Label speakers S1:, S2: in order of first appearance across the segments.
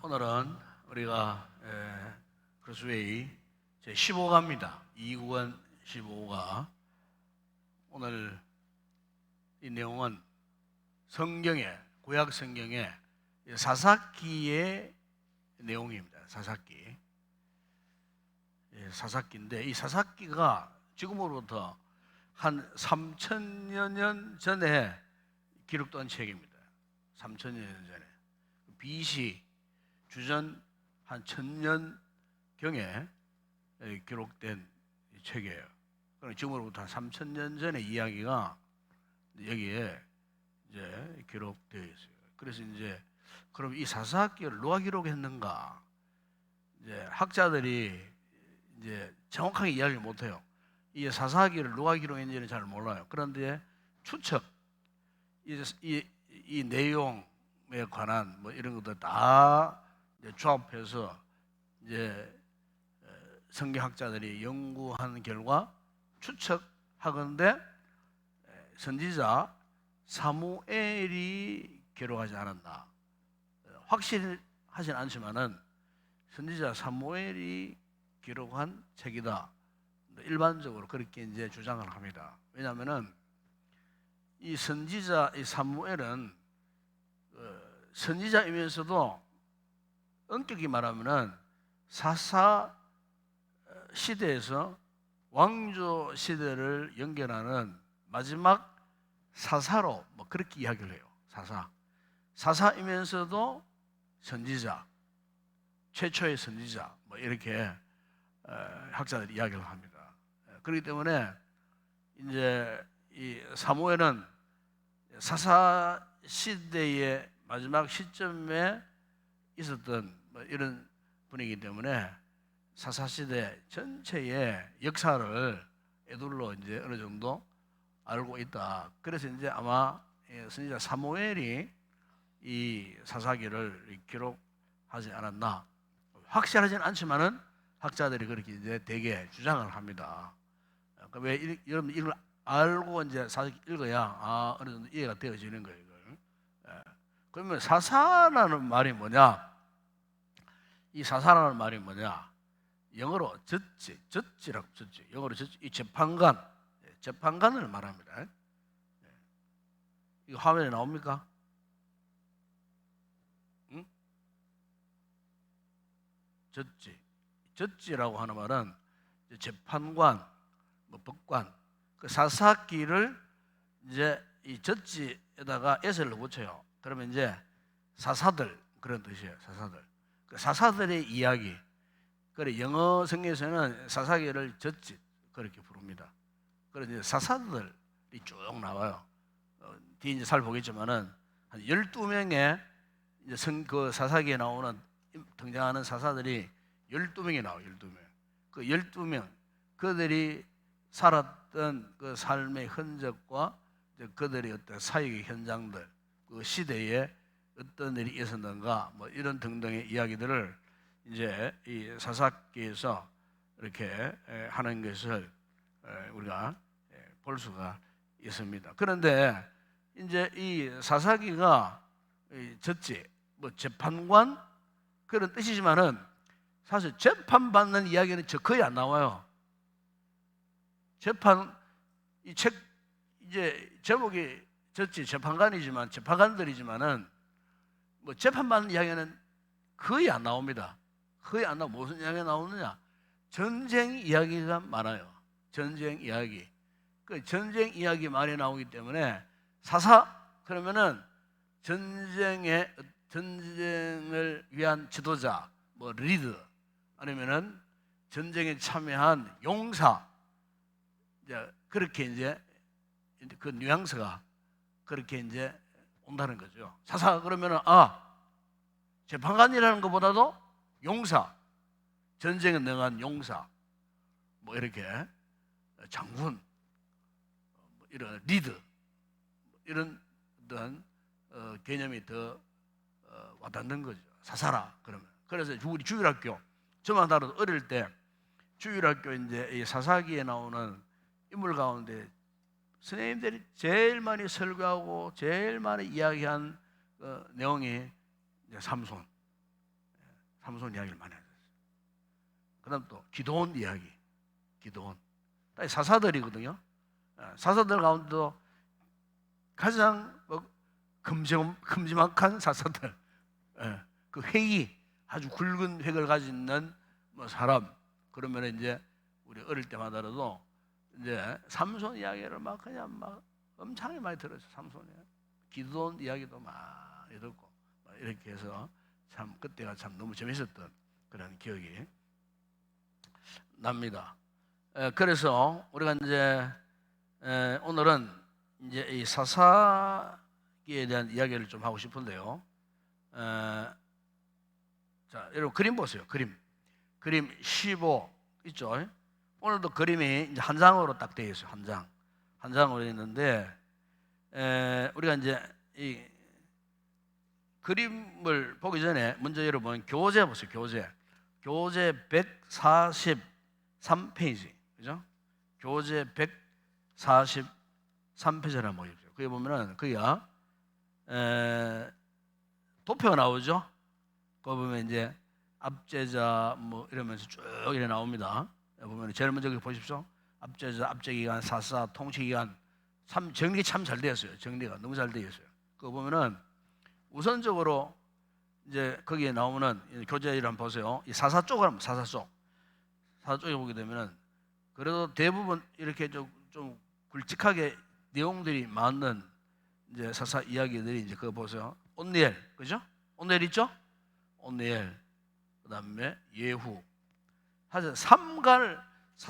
S1: 오늘은 우리가 크로스웨이 제15가입니다. 2구간 15가. 오늘 이 내용은 성경의, 구약 성경의 사사기의 내용입니다. 사사기인데 이 사사기가 지금으로부터 한 3천여 년 전에 기록된 책입니다. 3천여 년 전에. BC 주전 한 1000년경에 기록된 책이에요. 그럼 지금으로부터 한 3000년 전의 이야기가 여기에 이제 기록되어 있어요. 그래서 이제 그럼 이 사사기를 누가 기록했는가? 이제 학자들이 이제 정확하게 이야기를 못해요. 이 사사기를 누가 기록했는지는 잘 몰라요. 그런데 추측, 이 내용에 관한 뭐 이런 것들 다 이제 조합해서 이제 성경학자들이 연구한 결과 추측하건대 선지자 사무엘이 기록하지 않았나. 확실하진 않지만은 선지자 사무엘이 기록한 책이다. 일반적으로 그렇게 이제 주장을 합니다. 왜냐하면은 이 선지자 이 사무엘은 선지자이면서도 엄격히 말하면은 사사 시대에서 왕조 시대를 연결하는 마지막 사사로 뭐 그렇게 이야기를 해요. 사사이면서도 선지자, 최초의 선지자 뭐 이렇게 학자들이 이야기를 합니다. 그렇기 때문에 이제 이 사무엘은 사사 시대의 마지막 시점에 있었던 뭐 이런 분이기 때문에 사사시대 전체의 역사를 애둘러 이제 어느 정도 알고 있다. 그래서 이제 아마 선지자 사무엘이 이 사사기를 기록하지 않았나. 확실하진 않지만은 학자들이 그렇게 이제 대개 주장을 합니다. 왜 여러분 이걸 알고 이제 사사기 읽어야 어느 정도 이해가 되어지는 거예요. 이걸. 그러면 사사라는 말이 뭐냐? 이 사사라는 말이 뭐냐? 영어로 저지라고 저지. 영어로 저지. 이 재판관을 말합니다. 이거 화면에 나옵니까? 응? 저지라고 하는 말은 재판관, 뭐 법관. 그 사사기를 이제 이 저지에다가 s를 붙여요. 그러면 이제 사사들 그런 뜻이에요. 사사들. 그 사사들의 이야기. 그래 영어 성경에서는 사사기를 저지 그렇게 부릅니다. 그래서 이제 사사들이 쭉 나와요. 뒤에 이제 살펴보겠지만은 한 12명의 이제 그 사사기에 나오는 등장하는 사사들이 12명이 나와요. 12명. 그 12명 그들이 살았던 그 삶의 흔적과 그들의 어떤 사역의 현장들, 그 시대에 어떤 일이 있었는가, 뭐 이런 등등의 이야기들을 이제 이 사사기에서 이렇게 하는 것을 우리가 볼 수가 있습니다. 그런데 이제 이 사사기가 저지, 뭐 재판관 그런 뜻이지만은 사실 재판받는 이야기는 거의 안 나와요. 이 책 이제 제목이 저지 재판관이지만 재판관들이지만은 뭐 재판받는 이야기는 거의 안 나옵니다. 거의 안 나오고 무슨 이야기가 나오느냐? 전쟁 이야기가 많아요. 전쟁 이야기. 그 전쟁 이야기 많이 나오기 때문에 사사 그러면은 전쟁을 위한 지도자, 뭐 리더 아니면은 전쟁에 참여한 용사. 이제 그렇게 이제 그 뉘앙스가 그렇게 이제 온다는 거죠. 사사 그러면은 재판관이라는 것보다도 용사, 전쟁에 능한 용사, 뭐 이렇게 장군, 뭐 이런 리더, 이런 어떤 개념이 더 와닿는 거죠. 사사라 그러면. 그래서 우리 주일학교 저만 다뤄도 어릴 때 주일학교 이제 이 사사기에 나오는 인물 가운데 선생님들이 제일 많이 설교하고 제일 많이 이야기한 내용이 이제 삼손. 삼손 이야기를 많이 하셨어요. 그다음 또 기드온 이야기, 기드온. 사사들이거든요. 사사들 가운데도 가장 큼지막한 사사들, 그 획이 아주 굵은 획을 가진 있는 사람. 그러면 이제 우리 어릴 때마다라도 이제 삼손 이야기를 막 그냥 막 엄청나게 많이 들었어요. 삼손이. 기드온 이야기도 많이 듣고 이렇게 해서 참 그때가 참 너무 재밌었던 그런 기억이 납니다. 그래서 우리가 이제 오늘은 이제 이 사사기에 대한 이야기를 좀 하고 싶은데요. 자, 여러분 그림 보세요. 그림 15 있죠. 오늘도 그림이 이제 한 장으로 딱 되어 있어요. 한 장으로 있는데 우리가 이제 이 그림을 보기 전에 먼저 여러분 교재 보세요. 교재 143페이지, 그죠? 교재 143페이지를 한번 보십시오. 거기 보면은 거기가 도표가 나오죠. 거기 보면 이제 압제자 뭐 이러면서 쭉 이렇게 나옵니다. 보면 제일 먼저 여기 보십시오. 압제자, 압제기간, 사사, 통치기간. 참 정리 참 잘 되었어요. 정리가 너무 잘 되어 있어요. 그거 보면은 우선적으로 이제 거기에 나오는 교재를 한번 보세요. 이 사사 쪽을 한번 사사 쪽에 보게 되면은 그래도 대부분 이렇게 좀 굵직하게 내용들이 많은 이제 사사 이야기들이 이제 그거 보세요. 온니엘, 그죠? 온니엘 있죠? 온니엘, 그다음에 예후. 사실 사사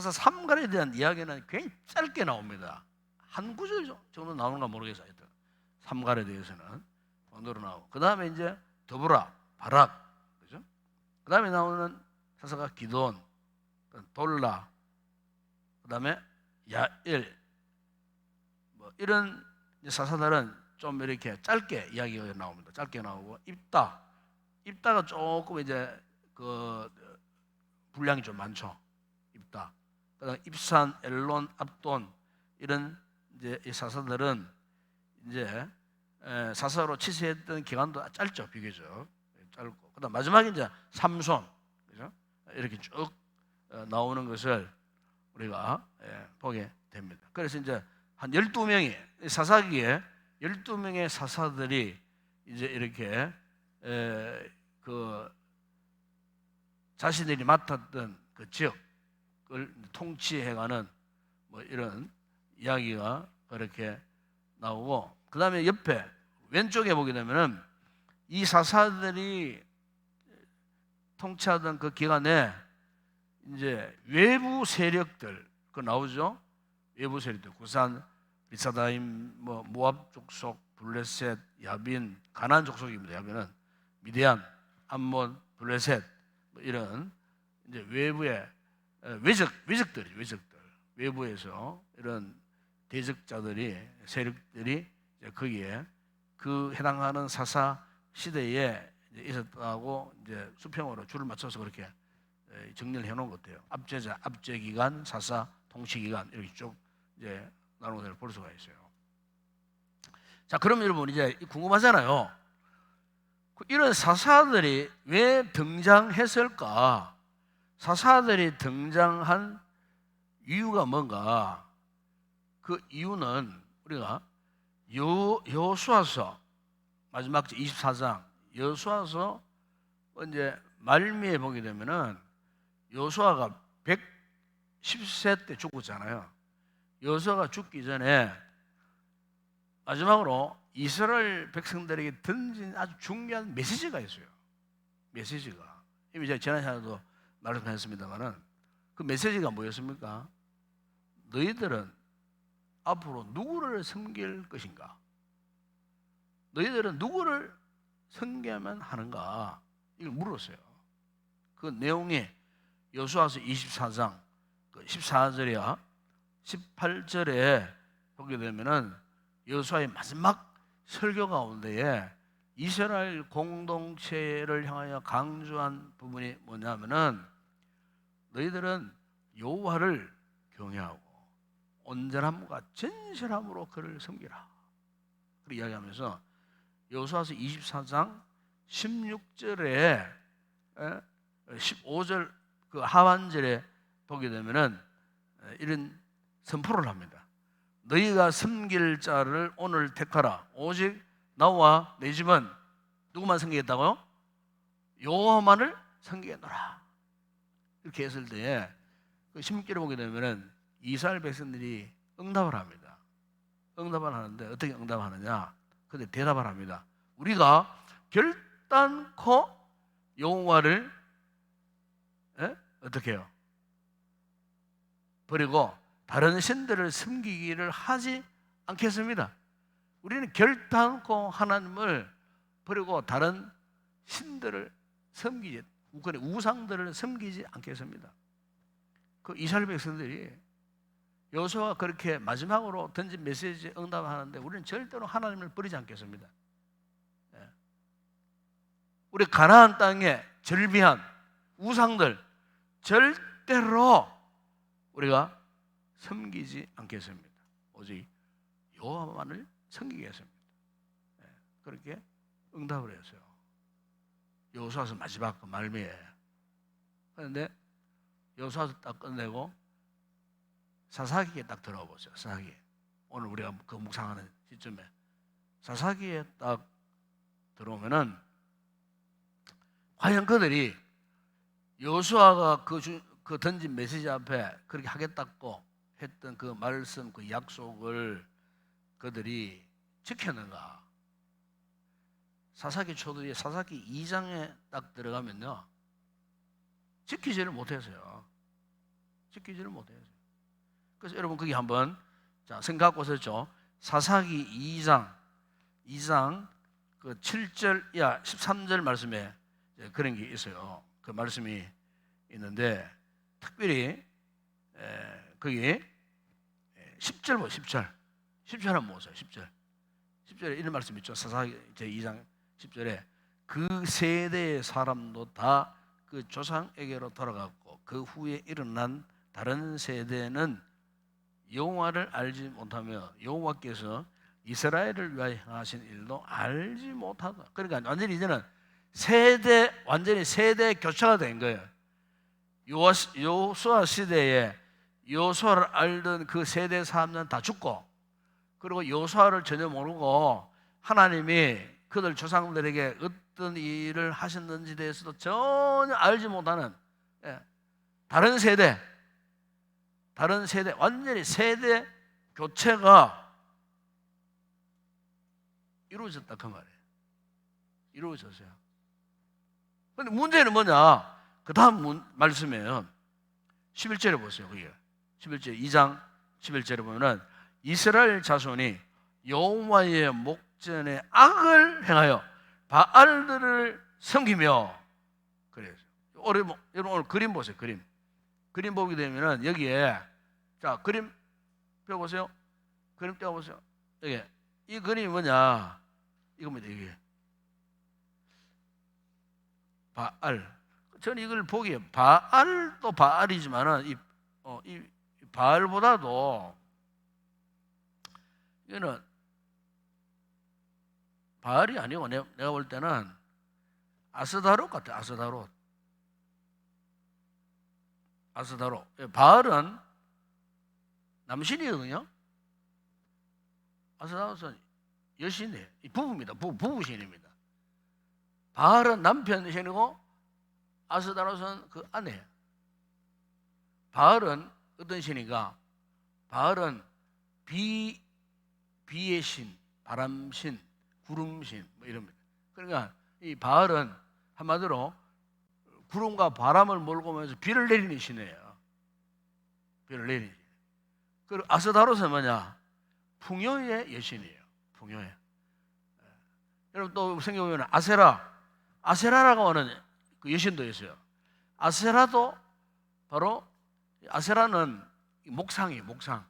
S1: 3갈에 대한 이야기는 굉장히 짧게 나옵니다. 한 구절 정도 나오는가 모르겠어요. 3갈에 대해서는 정도로 나오고, 그 다음에 이제 더브라, 바락, 그죠? 그 다음에 나오는 사사가 기돈, 돌라, 그 다음에 야일, 뭐 이런 사사들은 좀 이렇게 짧게 이야기가 나옵니다. 짧게 나오고, 입다가 조금 이제 그 분량이 좀 많죠. 입다. 그다음 입산, 엘론, 압돈 이런 이제 이 사사들은 이제 사사로 치세했던 기간도 짧죠, 비교적 짧고. 그다음 마지막에 이제 삼손, 그죠? 이렇게 쭉 나오는 것을 우리가 보게 됩니다. 그래서 이제 한 12명의 사사기에 12명의 사사들이 이제 이렇게 그 자신들이 맡았던 그 지역을 통치해가는 뭐 이런 이야기가 그렇게 나오고, 그 다음에 옆에 왼쪽에 보게 되면은 이 사사들이 통치하던 그 기간에 이제 외부 세력들 그 나오죠. 외부 세력들 구산, 리사다임, 뭐 모압 족속, 블레셋, 야빈, 가나안 족속입니다. 야빈은 미디안, 암몬, 블레셋 뭐 이런 이제 외부의 외적들 외부에서 이런 대적자들이 세력들이 이제 거기에 그 해당하는 사사 시대에 이제 있었다고 이제 수평으로 줄을 맞춰서 그렇게 정리를 해놓은 것 같아요. 압제자, 압제기간, 사사, 통치기간 이렇게 쭉 이제 나누는 것을 볼 수가 있어요. 자, 그럼 여러분 이제 궁금하잖아요. 이런 사사들이 왜 등장했을까? 사사들이 등장한 이유가 뭔가? 그 이유는 우리가 여호수아서 마지막 24장 여호수아서 이제 말미에 보게 되면은 여호수아가 110세 때 죽었잖아요. 여호수아가 죽기 전에 마지막으로 이스라엘 백성들에게 던진 아주 중요한 메시지가 있어요. 메시지가 이미 제가 지난 시간에도 말씀했습니다만은 그 메시지가 뭐였습니까? 너희들은 앞으로 누구를 섬길 것인가? 너희들은 누구를 섬겨야만 하는가? 이걸 물었어요. 그 내용이 여호수아서 24장 14절이야 18절에 보게 되면은 여호수아의 마지막 설교 가운데에 이스라엘 공동체를 향하여 강조한 부분이 뭐냐면은 너희들은 여호와를 경외하고 온전함과 진실함으로 그를 섬기라. 그렇게 이야기하면서 여호수아서 24장 16절에 15절 그 하반절에 보게 되면은 이런 선포를 합니다. 너희가 섬길 자를 오늘 택하라. 오직 나와 내 집은 누구만 섬기겠다고요? 여호와만을 섬기겠노라. 이렇게 했을 때에 그 16절에 보게 되면은 이스라엘 백성들이 응답을 합니다. 응답을 하는데 어떻게 응답하느냐? 근데 대답을 합니다. 우리가 결단코 여호와를 어떻게 해요? 버리고 다른 신들을 섬기기를 하지 않겠습니다. 우리는 결단코 하나님을 버리고 다른 신들을 섬기지, 우상들을 섬기지 않겠습니다. 그 이스라엘 백성들이 여호수아가 그렇게 마지막으로 던진 메시지에 응답하는데 우리는 절대로 하나님을 버리지 않겠습니다. 우리 가나안 땅에 절비한 우상들 절대로 우리가 섬기지 않겠습니다. 오직 여호와만을 섬기겠습니다. 그렇게 응답을 했어요. 여호수아서 마지막 그 말미에. 그런데 여호수아서 딱 끝내고 사사기에 딱 들어가 보세요. 사사기. 오늘 우리가 그 묵상하는 시점에 사사기에 딱 들어오면은 과연 그들이 여호수아가 그 던진 메시지 앞에 그렇게 하겠다고 했던 그 말씀, 그 약속을 그들이 지켰는가? 사사기 초도에 사사기 2장에 딱 들어가면요, 지키지를 못했어요. 지키지를 못했어요. 그래서 여러분 거기 한번 생각 보셨죠? 사사기 2장 그 7절 이하 13절 말씀에 그런 게 있어요. 그 말씀이 있는데 특별히 거기 10절 보세요. 10절 한번 보세요. 10절에 이런 말씀이 있죠. 사사기 제2장 10절에 그 세대의 사람도 다 그 조상에게로 돌아갔고 그 후에 일어난 다른 세대는 여호와를 알지 못하며 여호와께서 이스라엘을 위하여 행하신 일도 알지 못하다. 그러니까 완전히 이제는 완전히 세대 교체가 된 거예요. 여호수아 시대에 여호수아를 알던 그 세대 사람들은 다 죽고, 그리고 여호수아를 전혀 모르고 하나님이 그들 조상들에게 어떤 일을 하셨는지에 대해서도 전혀 알지 못하는 다른 세대, 완전히 세대 교체가 이루어졌다 그 말이에요. 이루어졌어요. 그런데 문제는 뭐냐? 그 다음 말씀이에요. 11절에 보세요. 그게 11절 2장 11절에 보면은 이스라엘 자손이 여호와의 목전에 악을 행하여 바알들을 섬기며 그래요. 여러분 오늘 그림 보세요. 그림 보게 되면은 여기에 그림 펴보세요. 그림 떼어보세요. 여기 이 그림이 뭐냐? 이겁니다. 이게 바알. 저는 이걸 보기에 바알도 바알이지만은 이 바알보다도 이거는 바알이 아니고 내가 볼 때는 아스다롯 같아. 아스다롯. 바알은 남신이거든요. 아스다롯은 여신이에요. 부부입니다. 부부신입니다. 바알은 남편 신이고 아스다롯은 그 아내예요. 바알은 어떤 신인가? 바알은 비의 신, 바람신, 구름신 뭐 이럽니다. 그러니까 이 바알은 한마디로 구름과 바람을 몰고 오면서 비를 내리는 신이에요. 비를 내리는 신. 그리고 아스다롯은 뭐냐? 풍요의 여신이에요. 풍요의. 여러분 또 생각해보면 아세라라고 하는 그 여신도 있어요. 아세라도 바로 아세라는 목상이에요. 목상.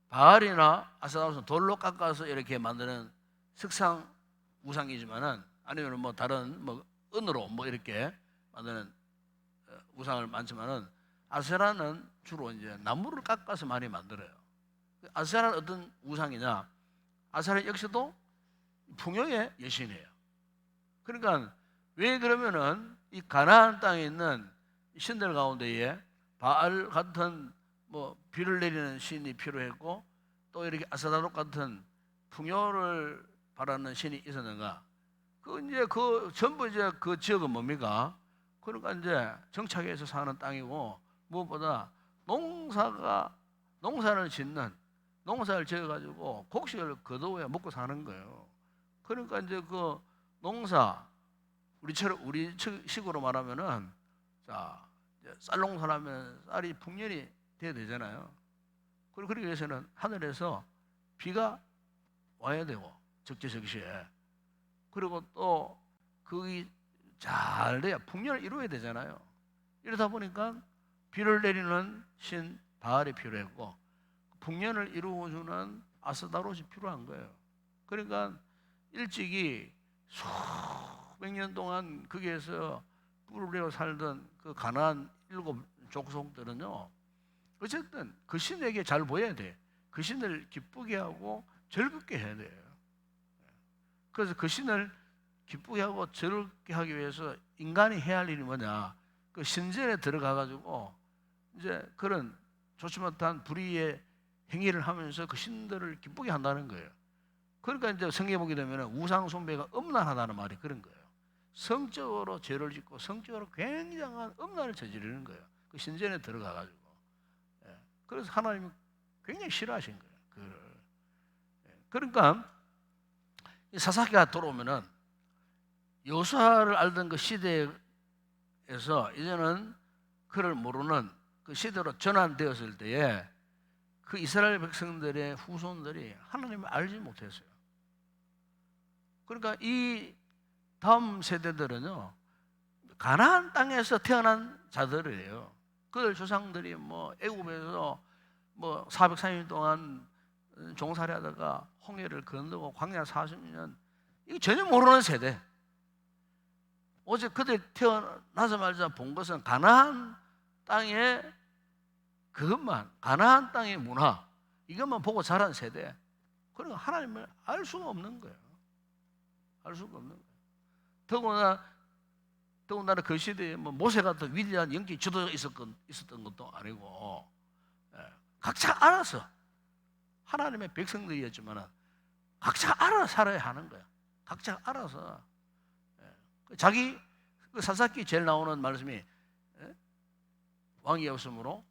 S1: 바알이나 아세라는 돌로 깎아서 이렇게 만드는 석상 우상이지만은 아니면 뭐 다른 뭐 은으로 뭐 이렇게 만드는 우상을 많지만은 아세라는 주로 이제 나무를 깎아서 많이 만들어요. 아세라는 어떤 우상이냐? 아세라 역시도 풍요의 여신이에요. 그러니까 왜 그러면은 이 가나안 땅에 있는 신들 가운데에 바알 같은 뭐 비를 내리는 신이 필요했고 또 이렇게 아스타롯 같은 풍요를 바라는 신이 있었는가? 그 이제 그 전부 이제 그 지역은 뭡니까? 그러니까 이제 정착해서 사는 땅이고 무엇보다 농사를 짓는 농사를 지어가지고 곡식을 거두어야 먹고 사는 거예요. 그러니까 이제 그 농사 우리처럼 우리 식으로 말하면은 자 쌀 농사라면 쌀이 풍년이 돼야 되잖아요. 그리고 그러기 위해서는 하늘에서 비가 와야 되고 적재적시에 그리고 또 그게 잘 돼야 풍년을 이루어야 되잖아요. 이러다 보니까 비를 내리는 신 바알이 필요했고 풍년을 이루어주는 아스다롯이 필요한 거예요. 그러니까 일찍이 수백 년 동안 거기에서 뿔을 내어 살던 그 가나안 7 족속들은요 어쨌든 그 신에게 잘 보여야 돼. 그 신을 기쁘게 하고 즐겁게 해야 돼요. 그래서 그 신을 기쁘게 하고 즐겁게 하기 위해서 인간이 해야 할 일이 뭐냐? 그 신전에 들어가 가지고 이제 그런 좋지 못한 불의의 행위를 하면서 그 신들을 기쁘게 한다는 거예요. 그러니까 이제 성경에 보게 되면 우상 숭배가 음란하다는 말이 그런 거예요. 성적으로 죄를 짓고 성적으로 굉장한 음란을 저지르는 거예요. 그 신전에 들어가 가지고. 그래서 하나님이 굉장히 싫어하신 거예요. 그러니까 사사기가 돌아오면은 여호수아를 알던 그 시대에서 이제는 그를 모르는 그 시대로 전환되었을 때에 그 이스라엘 백성들의 후손들이 하나님을 알지 못했어요. 그러니까 이 다음 세대들은요 가나안 땅에서 태어난 자들이에요. 그들 조상들이 뭐 애굽에서 뭐 430년 동안 종살이하다가 홍해를 건너고 광야 40년 이거 전혀 모르는 세대. 오직 그들이 태어나자마자 본 것은 가나안 땅의 그것만 가나안 땅의 문화 이것만 보고 자란 세대. 그러니까 하나님을 알 수가 없는 거예요. 알 수가 없는 거예요. 더군다나 그 시대에 뭐 모세 같은 위대한 영적 지도자가 있었던 것도 아니고 각자 알아서 하나님의 백성들이었지만 각자 알아 살아야 하는 거야. 각자 알아서 자기 그 사사기 제일 나오는 말씀이 왕이 없으므로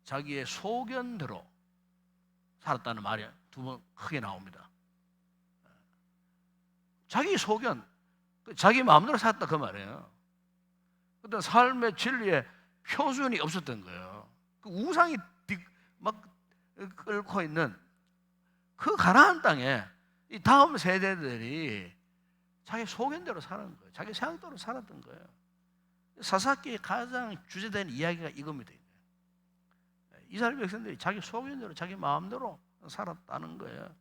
S1: 자기의 소견대로 살았다는 말이 2번 크게 나옵니다. 자기 소견, 자기 마음대로 살았다 그 말이에요. 그때 삶의 진리에 표준이 없었던 거예요. 그 우상이 막 끓고 있는 그 가나안 땅에 이 다음 세대들이 자기 소견대로 사는 거예요. 자기 생각대로 살았던 거예요. 사사기의 가장 주제된 이야기가 이겁니다. 이스라엘 백성들이 자기 소견대로 자기 마음대로 살았다는 거예요.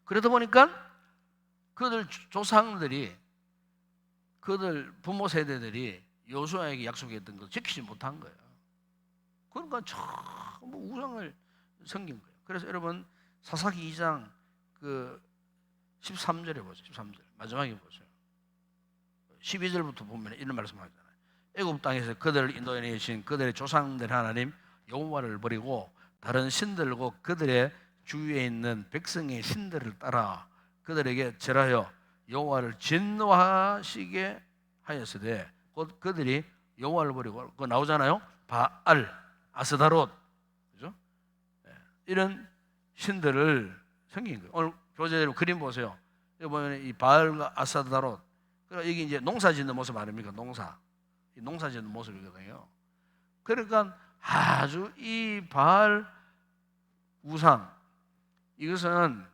S1: 그러다 보니까 그들 조상들이 그들 부모 세대들이 여호수아에게 약속했던 걸 지키지 못한 거예요. 그러니까 전부 우상을 섬긴 거예요. 그래서 여러분 사사기 2장 그 13절에 보세요. 13절 마지막에 보세요. 12절부터 보면 이런 말씀하잖아요. 애굽 땅에서 그들을 인도해 내신 그들의 조상들 하나님 여호와를 버리고 다른 신들과 그들의 주위에 있는 백성의 신들을 따라 그들에게 절하여 여호와를 진노하시게 하였으되 곧 그들이 여호와를 버리고 그거 나오잖아요. 바알, 아스다롯, 그죠? 이런 신들을 섬긴 거예요. 오늘 교재로 그림 보세요. 여기 보면 이 바알과 아스다롯. 그러니까 여기 이제 농사짓는 모습 아닙니까? 농사짓는 모습이거든요. 그러니까 아주 이 바알 우상 이것은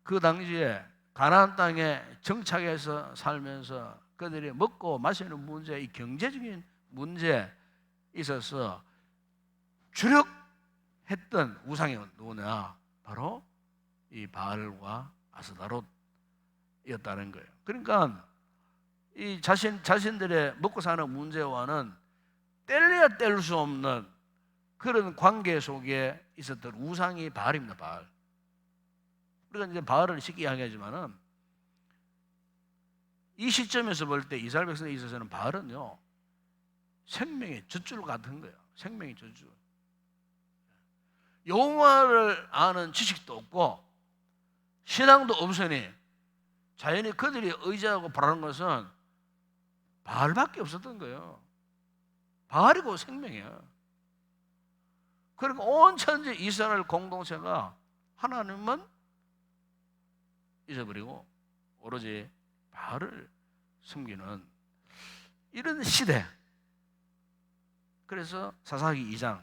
S1: 그 당시에 가나안 땅에 정착해서 살면서 그들이 먹고 마시는 문제, 이 경제적인 문제에 있어서 주력했던 우상이 누구냐? 바로 이 바알과 아스다롯이었다는 거예요. 그러니까 이 자신들의 먹고 사는 문제와는 뗄래야 뗄 수 없는 그런 관계 속에 있었던 우상이 바알입니다. 바알. 우리가 이제 바알을 쉽게 이야기하지만은 이 시점에서 볼 때 이스라엘 백성에 있어서는 바알은요 생명의 젖줄 같은 거예요. 생명의 젖줄. 여호와를 아는 지식도 없고 신앙도 없으니 자연히 그들이 의지하고 바라는 것은 바알밖에 없었던 거예요. 바알이고 생명이야. 그러니까 온 천지 이스라엘 공동체가 하나님은 잊어버리고 오로지 바알을 섬기는 이런 시대. 그래서 사사기 2장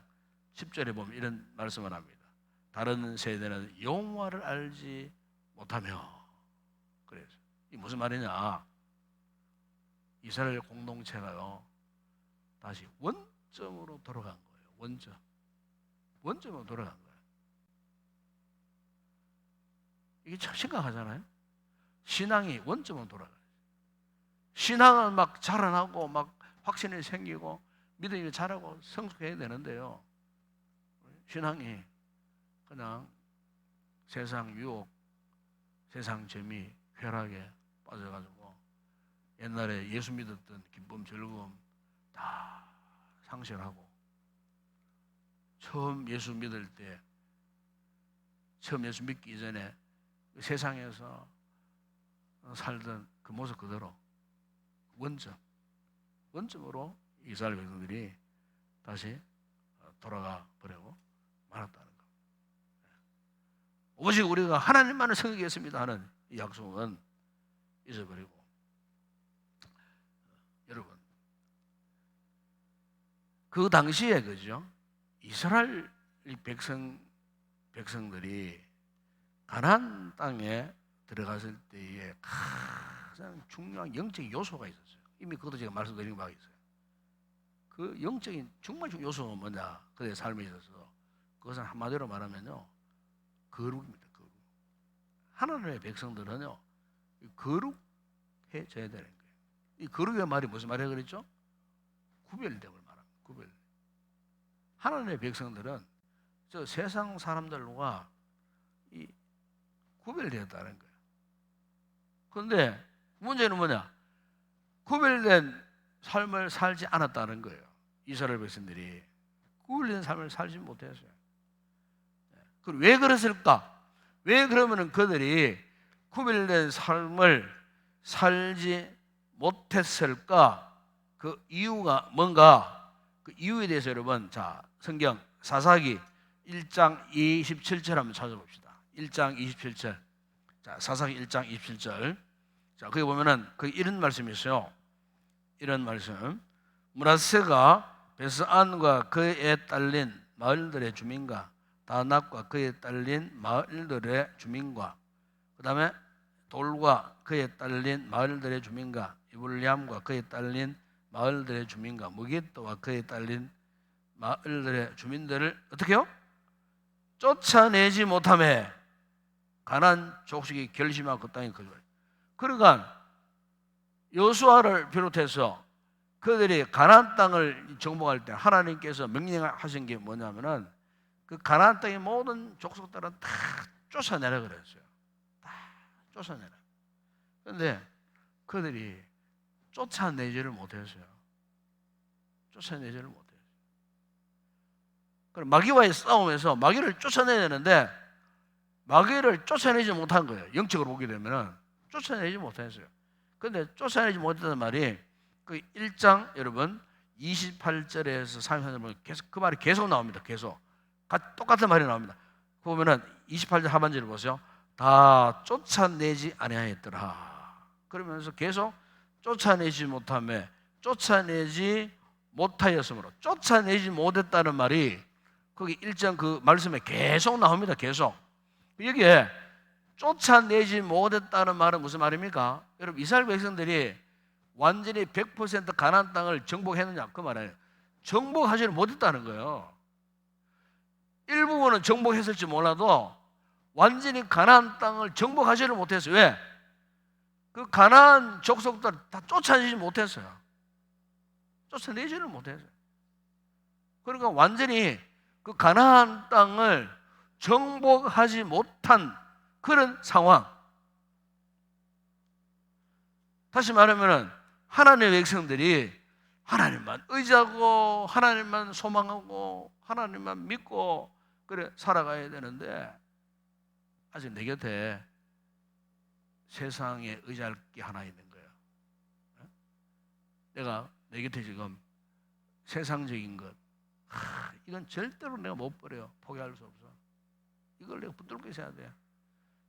S1: 10절에 보면 이런 말씀을 합니다. 다른 세대는 여호와를 알지 못하며. 그래서 이 무슨 말이냐? 이스라엘 공동체가요 다시 원점으로 돌아간 거예요. 원점으로 돌아간 거예요. 이게 참 심각하잖아요. 신앙이 원점으로 돌아가요. 신앙은 막 자라나고 막 확신이 생기고 믿음이 자라고 성숙해야 되는데요. 신앙이 그냥 세상 유혹, 세상 재미, 쾌락에 빠져가지고 옛날에 예수 믿었던 기쁨, 즐거움 다 상실하고 처음 예수 믿을 때, 처음 예수 믿기 이전에 세상에서 살던 그 모습 그대로 원점으로 이스라엘 백성들이 다시 돌아가 버리고 말았다는 것. 오직 우리가 하나님만을 섬기겠습니다 하는 이 약속은 잊어버리고, 여러분 그 당시에 그죠? 이스라엘 백성들이 가나안 땅에 들어갔을 때에 가장 중요한 영적인 요소가 있었어요. 이미 그것도 제가 말씀드린 바가 있어요. 그 영적인 정말 중요한 요소가 뭐냐? 그들의 삶에 있어서 그것은 한마디로 말하면요 거룩입니다. 거룩. 하나님의 백성들은요 거룩해져야 되는 거예요. 이 거룩의 말이 무슨 말이에요? 그랬죠? 구별됨을 말합니다. 구별. 하나님의 백성들은 저 세상 사람들과 이 구별되었다는 거예요. 그런데 문제는 뭐냐? 구별된 삶을 살지 않았다는 거예요. 이스라엘 백성들이 구별된 삶을 살지 못했어요. 그럼 왜 그랬을까? 왜 그러면은 그들이 구별된 삶을 살지 못했을까? 그 이유가 뭔가? 그 이유에 대해서 여러분, 자, 성경 사사기 1장 27절 한번 찾아봅시다. 1장 27절. 자, 사사기 1장 27절. 자, 거기 보면은 그 이런 말씀이 있어요. 이런 말씀. 므낫세가 베스안과 그에 딸린 마을들의 주민과 다낙과 그에 딸린 마을들의 주민과 그 다음에 돌과 그에 딸린 마을들의 주민과 이블리함과 그에 딸린 마을들의 주민과 무기또와 그에 딸린 마을들의 주민들을 어떻게 해요? 쫓아내지 못하며 가나안 족속이 결심하고 그 땅에 거주하라. 그러니까 여호수아를 비롯해서 그들이 가나안 땅을 정복할 때 하나님께서 명령하신 게 뭐냐면은 그 가나안 땅의 모든 족속들은 다 쫓아내라 그랬어요. 다 쫓아내라. 그런데 그들이 쫓아내지를 못했어요. 쫓아내지를 못했어요. 그럼 마귀와의 싸움에서 마귀를 쫓아내야 되는데 마귀를 쫓아내지 못한 거예요. 영적으로 보게 되면은 쫓아내지 못했어요. 그런데 쫓아내지 못했다는 말이 그 1장 여러분 28절에서 33절 보면 계속 그 말이 계속 나옵니다. 계속 똑같은 말이 나옵니다. 그 보면은 28절 하반절을 보세요. 다 쫓아내지 아니하였더라. 그러면서 계속 쫓아내지 못하며 쫓아내지 못하였으므로 쫓아내지 못했다는 말이 거기 1장 그 말씀에 계속 나옵니다. 계속. 여기에 쫓아내지 못했다는 말은 무슨 말입니까? 여러분 이스라엘 백성들이 완전히 100% 가나안 땅을 정복했느냐 그 말이에요. 정복하지 못했다는 거예요. 일부분은 정복했을지 몰라도 완전히 가나안 땅을 정복하지를 못했어요. 왜? 그 가나안 족속들 다 쫓아내지 못했어요. 쫓아내지를 못했어요. 그러니까 완전히 그 가나안 땅을 정복하지 못한 그런 상황. 다시 말하면은 하나님의 백성들이 하나님만 의지하고 하나님만 소망하고 하나님만 믿고 그래 살아가야 되는데 아직 내 곁에 세상에 의지할 게 하나 있는 거예요. 내가 내 곁에 지금 세상적인 것, 이건 절대로 내가 못 버려요. 포기할 수 없어. 이걸 내가 붙들고 있어야 돼.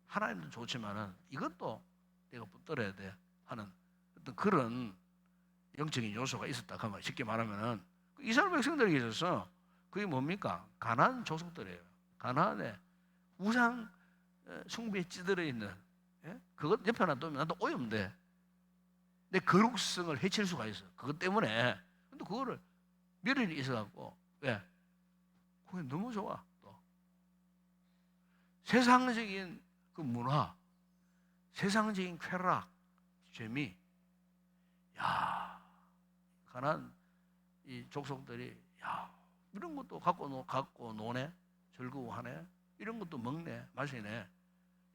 S1: 하나님도 좋지만은 이것도 내가 붙들어야 돼 하는 어떤 그런 영적인 요소가 있었다. 그러면 쉽게 말하면은 이스라엘 백성들에게 있어서 그게 뭡니까? 가나안 족속들이에요. 가나안에 우상 숭배에 찌들어 있는, 그것 옆에 놔두면 나도 오염돼. 내 거룩성을 해칠 수가 있어. 그것 때문에. 근데 그거를 미련이 있어갖고 왜? 그게 너무 좋아. 또 세상적인 그 문화, 세상적인 쾌락, 재미. 야, 가난 이 족속들이 야 이런 것도 갖고 노네, 즐거워하네, 이런 것도 먹네, 마시네.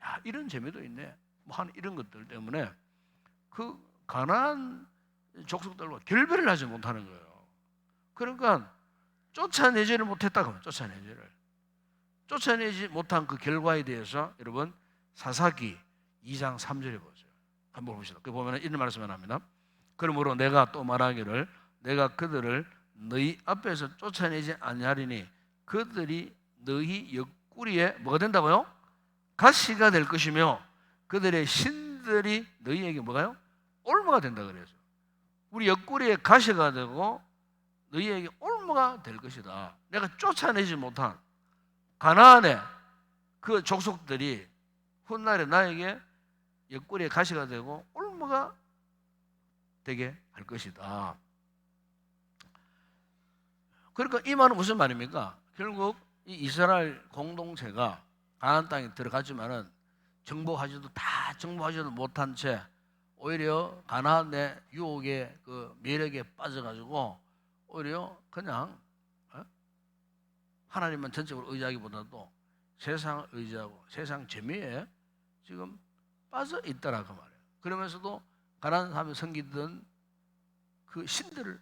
S1: 야 이런 재미도 있네. 뭐 하는 이런 것들 때문에 그 가난 족속들과 결별을 하지 못하는 거예요. 그러니까 쫓아내지를 못했다. 그러면 쫓아내지 못한 그 결과에 대해서 여러분 사사기 2장 3절에 보세요. 한번 봅시다. 그 보면 이런 말씀을 합니다. 그러므로 내가 또 말하기를 내가 그들을 너희 앞에서 쫓아내지 아니하리니 그들이 너희 옆구리에 뭐가 된다고요? 가시가 될 것이며 그들의 신들이 너희에게 뭐가요? 올무가 된다 그래서 우리 옆구리에 가시가 되고 너희에게 올무가 될 것이다. 내가 쫓아내지 못한 가나안의 그 족속들이 훗날에 나에게 옆구리에 가시가 되고 올무가 되게 할 것이다. 그러니까 이 말은 무슨 말입니까? 결국 이 이스라엘 공동체가 가나안 땅에 들어갔지만은 정복하지도 못한 채 오히려 가나안의 유혹의 그 매력에 빠져가지고 오히려 그냥 하나님만 전적으로 의지하기보다도 세상을 의지하고 세상 재미에 지금 빠져 있다라고 말해요. 그러면서도 가나안 사람이 섬기던 그 신들을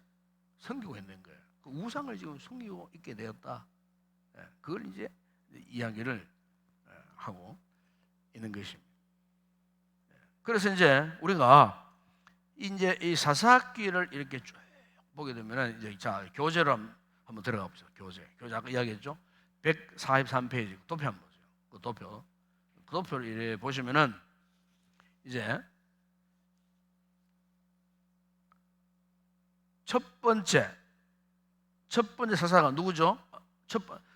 S1: 섬기고 있는 거예요. 그 우상을 지금 숨기고 있게 되었다. 그걸 이제 이야기를 하고 있는 것입니다. 그래서 이제 우리가 이제 이 사사기를 이렇게 쭉 보게 되면 이제 자 교재로 한번 들어가 보죠. 교재 아까 이야기했죠. 143페이지 도표 한번 보세요. 그 도표를 이렇게 보시면은 이제 첫 번째 사사가 누구죠?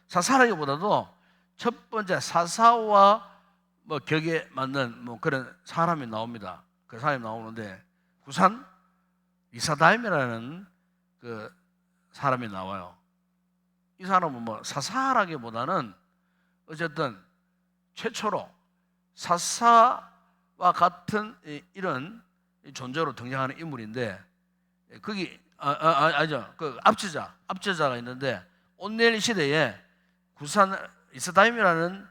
S1: 사사라기보다도 첫 번째 사사와 뭐 격에 맞는 뭐 그런 사람이 나옵니다. 그 사람이 나오는데 구산 리사다임이라는 그 사람이 나와요. 이 사람은 뭐 사사라기보다는 어쨌든 최초로 사사와 같은 이런 존재로 등장하는 인물인데 거기 아니죠. 그 압제자가 있는데 온넬 시대에 구산 리사다임이라는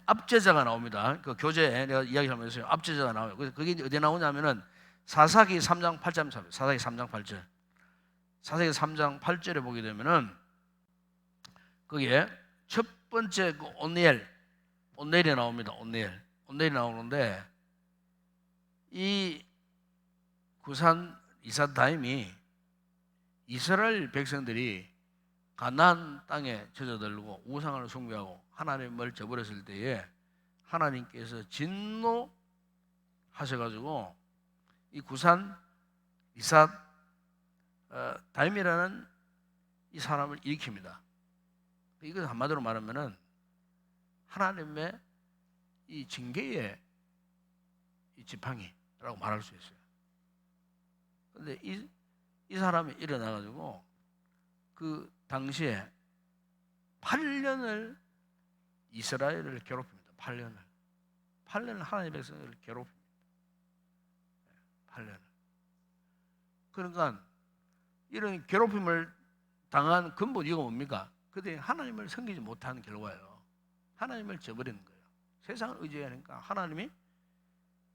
S1: 압제자가 나옵니다. 그 교재에 내가 이야기하면서 압제자가 나와요. 그게 어디에 나오냐면은 사사기 3장 8절. 사사기 3장 8절에 보게 되면은 거기에 첫 번째 그 온넬이 나옵니다. 온넬이 나오는데 이 구산 리사다임이 이스라엘 백성들이 가나안 땅에 젖어들고 우상을 숭배하고 하나님을 저버렸을 때에 하나님께서 진노하셔가지고 이 구산 리사다임이라는 이 사람을 일으킵니다. 이것 한마디로 말하면은 하나님의 이 징계의 이 지팡이라고 말할 수 있어요. 그런데 이 사람이 일어나가지고 그 당시에 8년을 이스라엘을 괴롭힙니다. 8년을 하나님의 백성을 괴롭힙니다. 8년을. 그러니까 이런 괴롭힘을 당한 근본 이유가 뭡니까? 그들이 하나님을 섬기지 못하는 결과예요. 하나님을 저버리는 거예요. 세상을 의지하니까 하나님이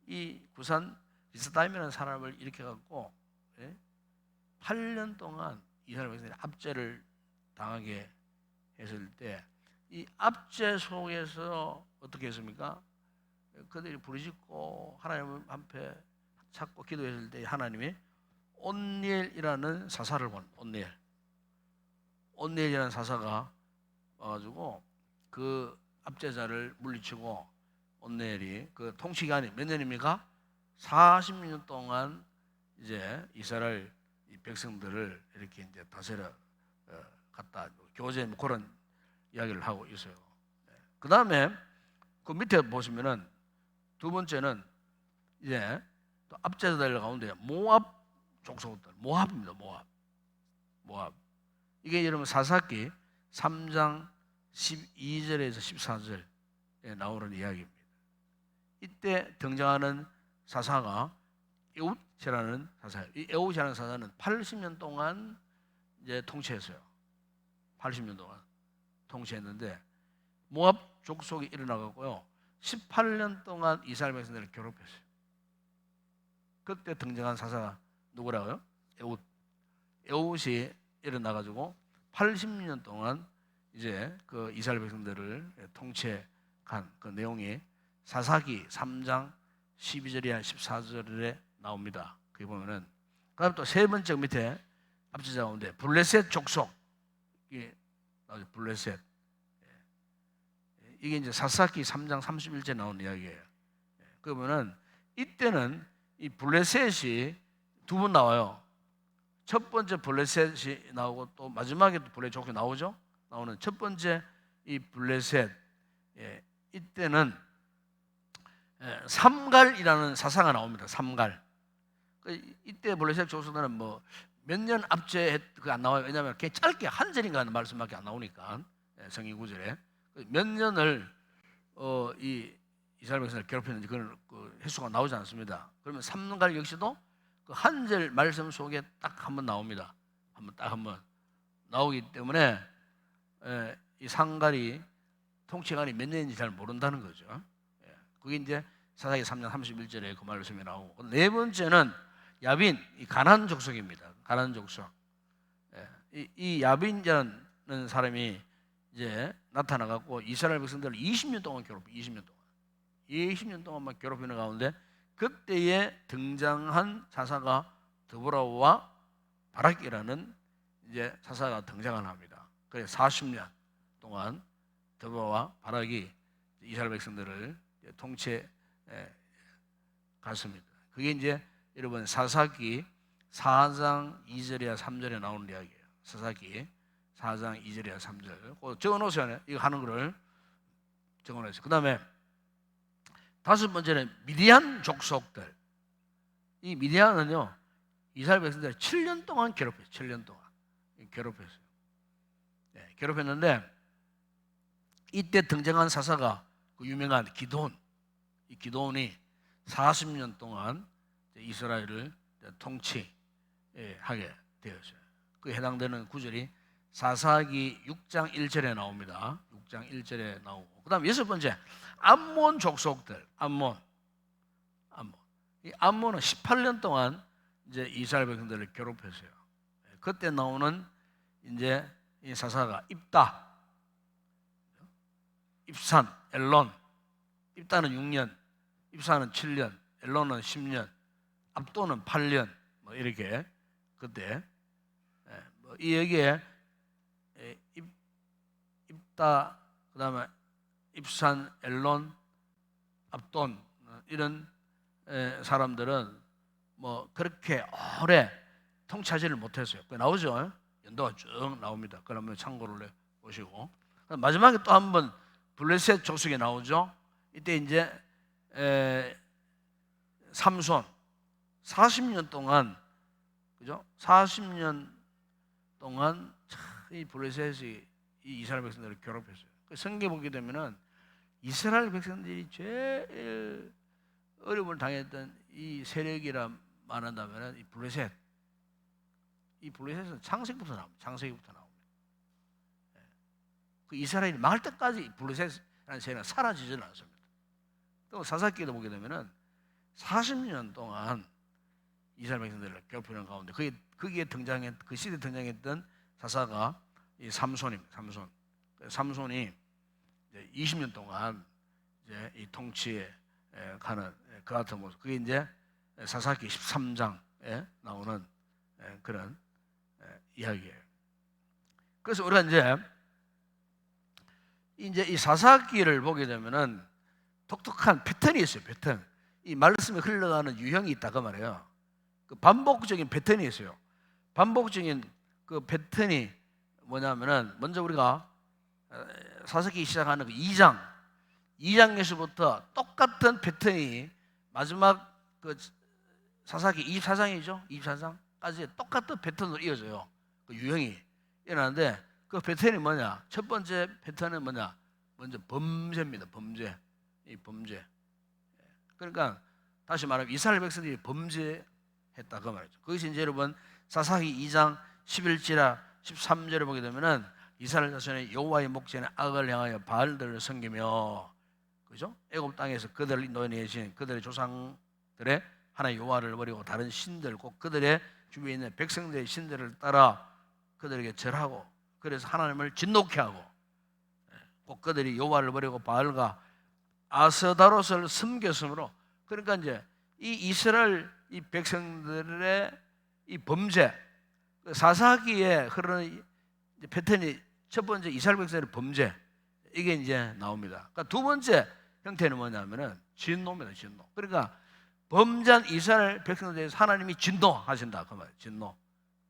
S1: 이 구산 리스다임이라는 사람을 일으켜 갖고 8년 동안 이스라엘 백성들이 압제를 당하게 했을 때 이 압제 속에서 어떻게 했습니까? 그들이 부르짖고 하나님 앞에 찾고 기도했을 때 하나님이 온니엘이라는 사사를 본 온니엘이라는 사사가 와가지고 그 압제자를 물리치고 온니엘이 그 통치 기간이 몇 년입니까? 40년 동안 이제 이스라엘 백성들을 이렇게 이제 다스려 갔다 교제 그런 이야기를 하고 있어요. 그 다음에 그 밑에 보시면은 두 번째는 이제 또 압제자들 가운데 모압 족속들, 모압입니다. 모압. 이게 여러분 사사기 3장 12절에서 14절에 나오는 이야기입니다. 이때 등장하는 사사가 에웃이라는 사사예요. 이 에웃이라는 사사는 80년 동안 이제 통치했어요. 80년 동안 통치했는데 모압 족속이 일어나고요. 18년 동안 이스라엘 백성들을 괴롭혔어요. 그때 등장한 사사가 누구라고요? 에웃이 일어나가지고 80년 동안 이제 그 이스라엘 백성들을 통치해 간 그 내용이 사사기 3장 12절이나 14절에 나옵니다. 거기 보면은 그다음 또 세 번째 밑에 압제자 가운데 블레셋 족속 이게 나오죠. 블레셋 이게 이제 사사기 3장 31절에 나오는 이야기예요. 그러면은 이때는 이 블레셋이 두 번 나와요. 첫 번째 블레셋이 나오고 또 마지막에 또 블레셋 족속이 나오죠. 나오는 첫 번째 이 블레셋 이때는 삼갈이라는 사사가 나옵니다. 삼갈. 이때 블레셋 족속들은 뭐 몇 년 압제 안 나와요. 왜냐하면 그게 짧게 한 절인가 하는 말씀밖에 안 나오니까 성경 구절에 몇 년을 이 이스라엘 백성을 괴롭혔는지 그런 그 횟수가 나오지 않습니다. 그러면 삼갈 역시도 그 한 절 말씀 속에 딱 한 번 나옵니다. 한번 나오기 때문에 이 상갈이 통치관이 몇 년인지 잘 모른다는 거죠. 그게 이제 사사기 3장 31절에 그 말씀이 나오고 네 번째는 야빈, 이 가나안 족속입니다. 가나안 족속. 이 야빈이라는 사람이 이제 나타나갖고 이스라엘 백성들을 20년 동안 괴롭혀. 20년 동안만 괴롭히는 가운데 그때에 등장한 사사가 드보라와 바락이라는 이제 사사가 등장을 합니다. 그래서 40년 동안 드보라와 바락이 이스라엘 백성들을 통치해 갔습니다. 그게 이제 여러분 사사기 4장 2절이야 3절에 나오는 이야기예요. 사사기 4장 2절이야 3절. 적어놓으세요. 이거 하는 거를 적어놓으세요. 그 다음에 다섯 번째는 미디안 족속들. 이 미디안은요 이스라엘 백성들 7년 동안 괴롭혔어요. 7년 동안 괴롭혔어요. 괴롭혔는데 이때 등장한 사사가 그 유명한 기드온. 이 기드온이 40년 동안 이스라엘을 통치하게 되었어요. 그 해당되는 구절이 사사기 6장 1절에 나옵니다. 6장 1절에 나오고. 그다음 여섯 번째 암몬 족속들. 암몬. 이 암몬은 18년 동안 이제 이스라엘 백성들을 괴롭혔어요. 그때 나오는 이제 이 사사가 입다, 입산, 엘론. 입다는 6년, 입산은 7년, 엘론은 10년, 압도는 8년. 뭐 이렇게 그때 이 얘기에 입다, 그다음에 입산, 엘론, 압돈 이런 사람들은 뭐 그렇게 오래 통치하지를 못했어요. 그 나오죠. 연도가 쭉 나옵니다. 그러면 참고를 보시고 마지막에 또 한 번 블레셋 족속이 나오죠. 이때 이제 삼손 40년 동안 그죠? 40년 동안 이 블레셋이 이 이스라엘 백성들을 괴롭혔어요. 성경 보게 되면은 이스라엘 백성들이 제일 어려움을 당했던 이 세력이라 말한다면 이 블레셋. 이 블레셋은 창세기부터 나옵니다. 창세기부터 나옵니다. 그 이스라엘이 망할 때까지 블레셋이라는 세력은 사라지지는 않습니다. 또 사사기도 보게 되면은 40년 동안 이스라엘 백성들을 괴롭히는 가운데 거기에 그 시대에 등장했던 사사가 이 삼손입니다. 삼손이 이제 20년 동안 이제 이 통치에 가는 그 같은 모습. 그게 이제 사사기 13장에 나오는 그런 이야기예요. 그래서 우리가 이제 이 사사기를 보게 되면은 독특한 패턴이 있어요. 패턴. 이 말씀이 흘러가는 유형이 있다 그 말이에요. 그 반복적인 패턴이 있어요. 반복적인 그 패턴이 뭐냐면은 먼저 우리가 사사기 시작하는 그 2장에서부터 똑같은 패턴이 마지막 그 사사기 24장이죠. 24장까지 똑같은 패턴으로 이어져요. 그 유형이 일어나는데 그 패턴이 뭐냐? 첫 번째 패턴은 뭐냐? 먼저 범죄입니다. 범죄. 이 범죄. 그러니까 다시 말하면 이스라엘 백성들이 범죄했다 그 말이죠. 그것이 이제 여러분 사사기 2장 11절에 13절에 보게 되면은 이스라엘 자손의 여호와의 목전에 악을 행하여 바알들을 섬기며, 그죠? 애굽 땅에서 그들을 인도해 내신 그들의 조상들의 하나님 여호와를 버리고 다른 신들, 꼭 그들의 주위에 있는 백성들의 신들을 따라 그들에게 절하고, 그래서 하나님을 진노케 하고, 꼭 그들이 여호와를 버리고 바알과 아스다롯을 섬겼으므로, 그러니까 이제 이 이스라엘 이 백성들의 이 범죄, 사사기에 흐르는 패턴이 첫 번째 이스라엘 백성들의 범죄, 이게 이제 나옵니다. 그러니까 두 번째 형태는 뭐냐면은 진노입니다. 진노. 그러니까 범죄한 이스라엘 백성들에 대해서 하나님이 진노하신다 그 말이에요. 진노.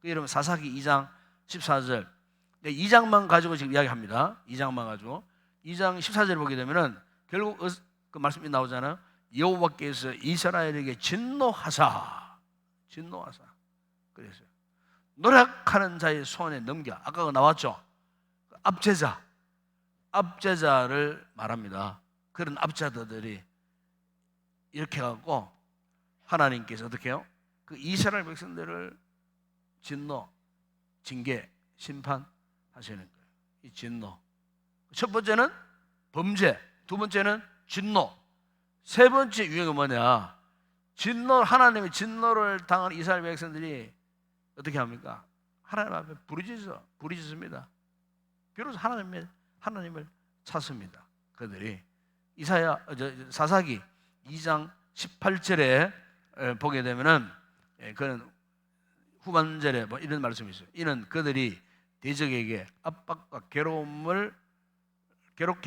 S1: 여러분 사사기 2장 14절. 2장만 가지고 지금 이야기합니다. 2장만 가지고 2장 14절 보게 되면은 결국 그 말씀이 나오잖아요. 여호와께서 이스라엘에게 진노하사 그랬어요. 노력하는 자의 손에 넘겨. 아까 나왔죠. 압제자를 말합니다. 그런 압제자들이 이렇게 해갖고 하나님께서 어떻게 해요? 그 이스라엘 백성들을 진노, 징계, 심판하시는 거예요. 이 진노. 첫 번째는 범죄, 두 번째는 진노. 세 번째 유형은 뭐냐? 하나님의 진노를 당한 이스라엘 백성들이 어떻게 합니까? 하나님 앞에 부르짖습니다. 비로소 하나님을 찾습니다. 그들이 사사기 2장 18절에 보게 되면은 그는 후반절에 뭐 이런 말씀이 있어요. 이는 그들이 대적에게 압박과 괴롭게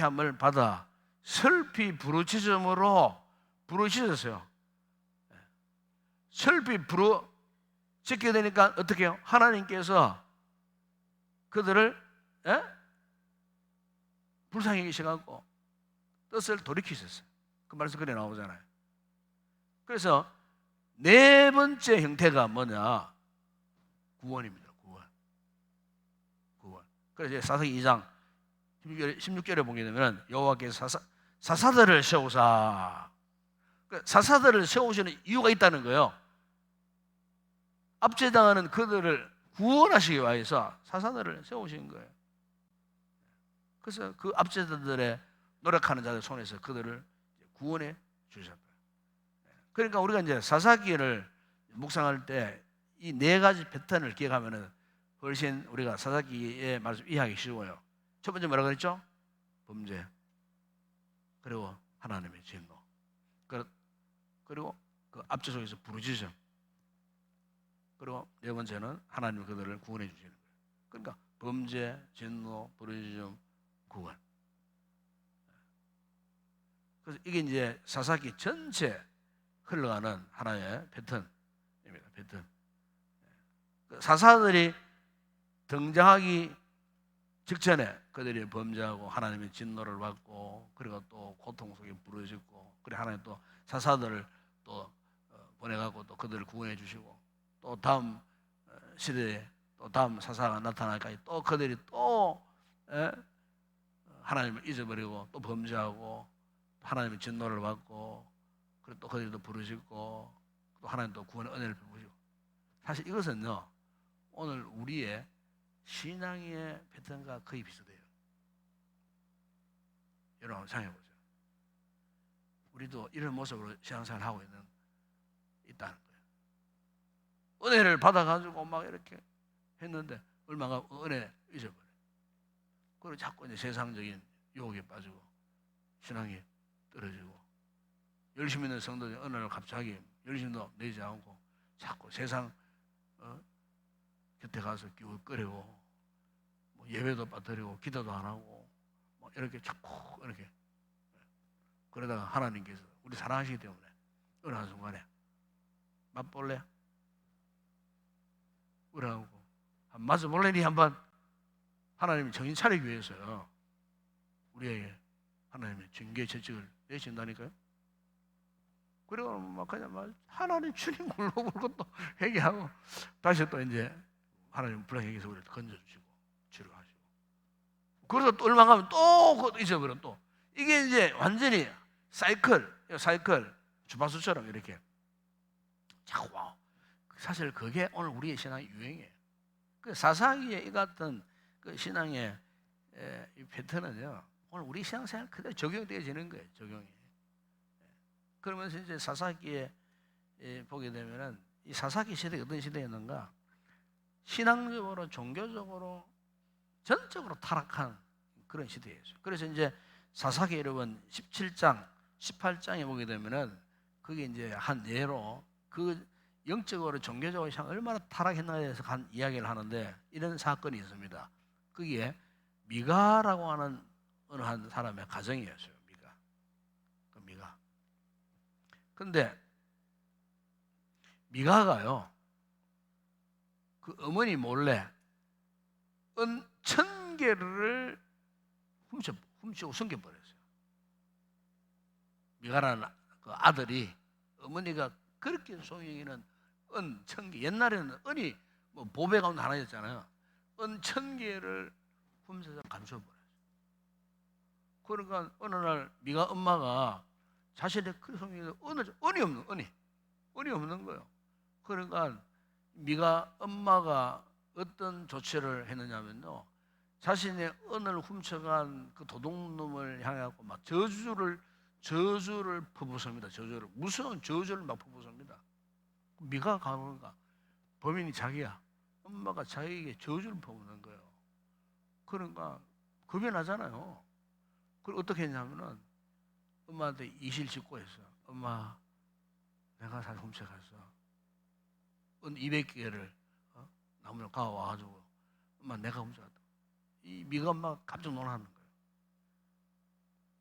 S1: 함을 받아 슬피 부르짖음으로 부르짖었어요. 슬피 부르짖게 되니까 어떻게 해요? 하나님께서 그들을 불쌍히 계셔갖고 뜻을 돌이키셨어요. 그 말씀 그래 나오잖아요. 그래서 네 번째 형태가 뭐냐? 구원입니다. 구원. 그래서 사사기 2장 16절에 보게 되면 여호와께서 사사들을 세우사. 사사들을 세우시는 이유가 있다는 거예요. 압제당하는 그들을 구원하시기 위해서 사사들을 세우신 거예요. 그래서 그 압제자들의 노력하는 자들 손에서 그들을 구원해 주셨어요. 그러니까 우리가 이제 사사기를 묵상할 때 이 네 가지 패턴을 기억하면은 훨씬 우리가 사사기의 말씀 이해하기 쉬워요. 첫 번째 뭐라고 그랬죠? 범죄. 그리고 하나님의 진노. 그리고 그 압제 속에서 부르짖음. 그리고 네 번째는 하나님이 그들을 구원해 주시는 거예요. 그러니까 범죄, 진노, 부르짖음, 구원. 그래서 이게 이제 사사기 전체 흘러가는 하나의 패턴입니다. 패턴. 사사들이 등장하기 직전에 그들이 범죄하고 하나님의 진노를 받고, 그리고 또 고통 속에 부르짖고, 그래 하나님 또 사사들을 또 보내가고 또 그들을 구원해 주시고, 또 다음 시대에 또 다음 사사가 나타날까지 또 그들이 또 하나님을 잊어버리고 또 범죄하고 하나님의 진노를 받고, 그리고 또 그들도 부르짖고, 또 하나님 또 구원의 은혜를 베푸시고. 사실 이것은요 오늘 우리의 신앙의 패턴과 거의 비슷해요. 여러분 한번 생각해보세요. 우리도 이런 모습으로 신앙생활을 하고 있는 있다는 거예요. 은혜를 받아가지고 막 이렇게 했는데 얼마가 은혜 잊어버려. 그리고 자꾸 이제 세상적인 유혹에 빠지고 신앙이 떨어지고, 열심히 있는 성도들이 어느 날 갑자기 열심도 내지 않고 자꾸 세상 곁에 가서 끼우거리고, 뭐 예배도 빠뜨리고 기도도 안 하고 뭐 이렇게 자꾸 이렇게, 그러다가 하나님께서 우리 사랑하시기 때문에 어느 한순간에 맛볼래? 그러고 맛을 볼래니 한번, 하나님이 정신 차리기 위해서요 우리에게 하나님의 징계 채찍을 내신다니까요. 그리고 막 그냥 막 하나님 주님 굴러불고 또 회개하고 다시 또 이제 하나님 불쌍하게서 우리를 건져주시고 치료하시고, 그래서 또 얼마 가면 또 그것도 잊어버려. 또 이게 이제 완전히 사이클 주파수처럼 이렇게 자꾸 와. 사실 그게 오늘 우리의 신앙의 유행이에요. 그 사사기의 이 같은 그 신앙의 이 패턴은요 오늘 우리 신앙생활 그대로 적용되어지는 거예요. 적용이. 그러면서 이제 사사기에 보게 되면은 이 사사기 시대가 어떤 시대였는가? 신앙적으로 종교적으로 전적으로 타락한 그런 시대였어요. 그래서 이제 사사기 여러분 17장 18장에 보게 되면은 그게 이제 한 예로 그 영적으로 종교적으로 얼마나 타락했나에 대해서 한 이야기를 하는데, 이런 사건이 있습니다. 그게 미가라고 하는 어느 한 사람의 가정이었어요. 미가. 근데 미가가요 그 어머니 몰래 은 1000개를 훔치고 숨겨버렸어요. 미가라는 그 아들이, 어머니가 그렇게 소용이는 은 1000개, 옛날에는 은이 뭐 보배 가운데 하나였잖아요. 은 1000개를 훔쳐서 감춰버렸어요. 그러니까 어느 날 미가 엄마가 자신의 그 소용이는 은이 없는 거예요. 그러니까 미가 엄마가 어떤 조치를 했느냐면요, 자신의 은을 훔쳐간 그 도둑놈을 향해갖고 막 저주를 퍼붓습니다. 무서운 저주를 막 퍼붓습니다. 미가 가보니까 범인이 자기야. 엄마가 자기에게 저주를 퍼붓는 거예요. 그러니까 겁이 나잖아요. 그걸 어떻게 했냐면은 엄마한테 이실 짓고 했어요. 엄마, 내가 사실 훔쳐갔어. 은 200개를 나무를 가와가지고 엄마 내가 훔쳐갔다. 이 미가 엄마가 깜짝 놀라는 거예요.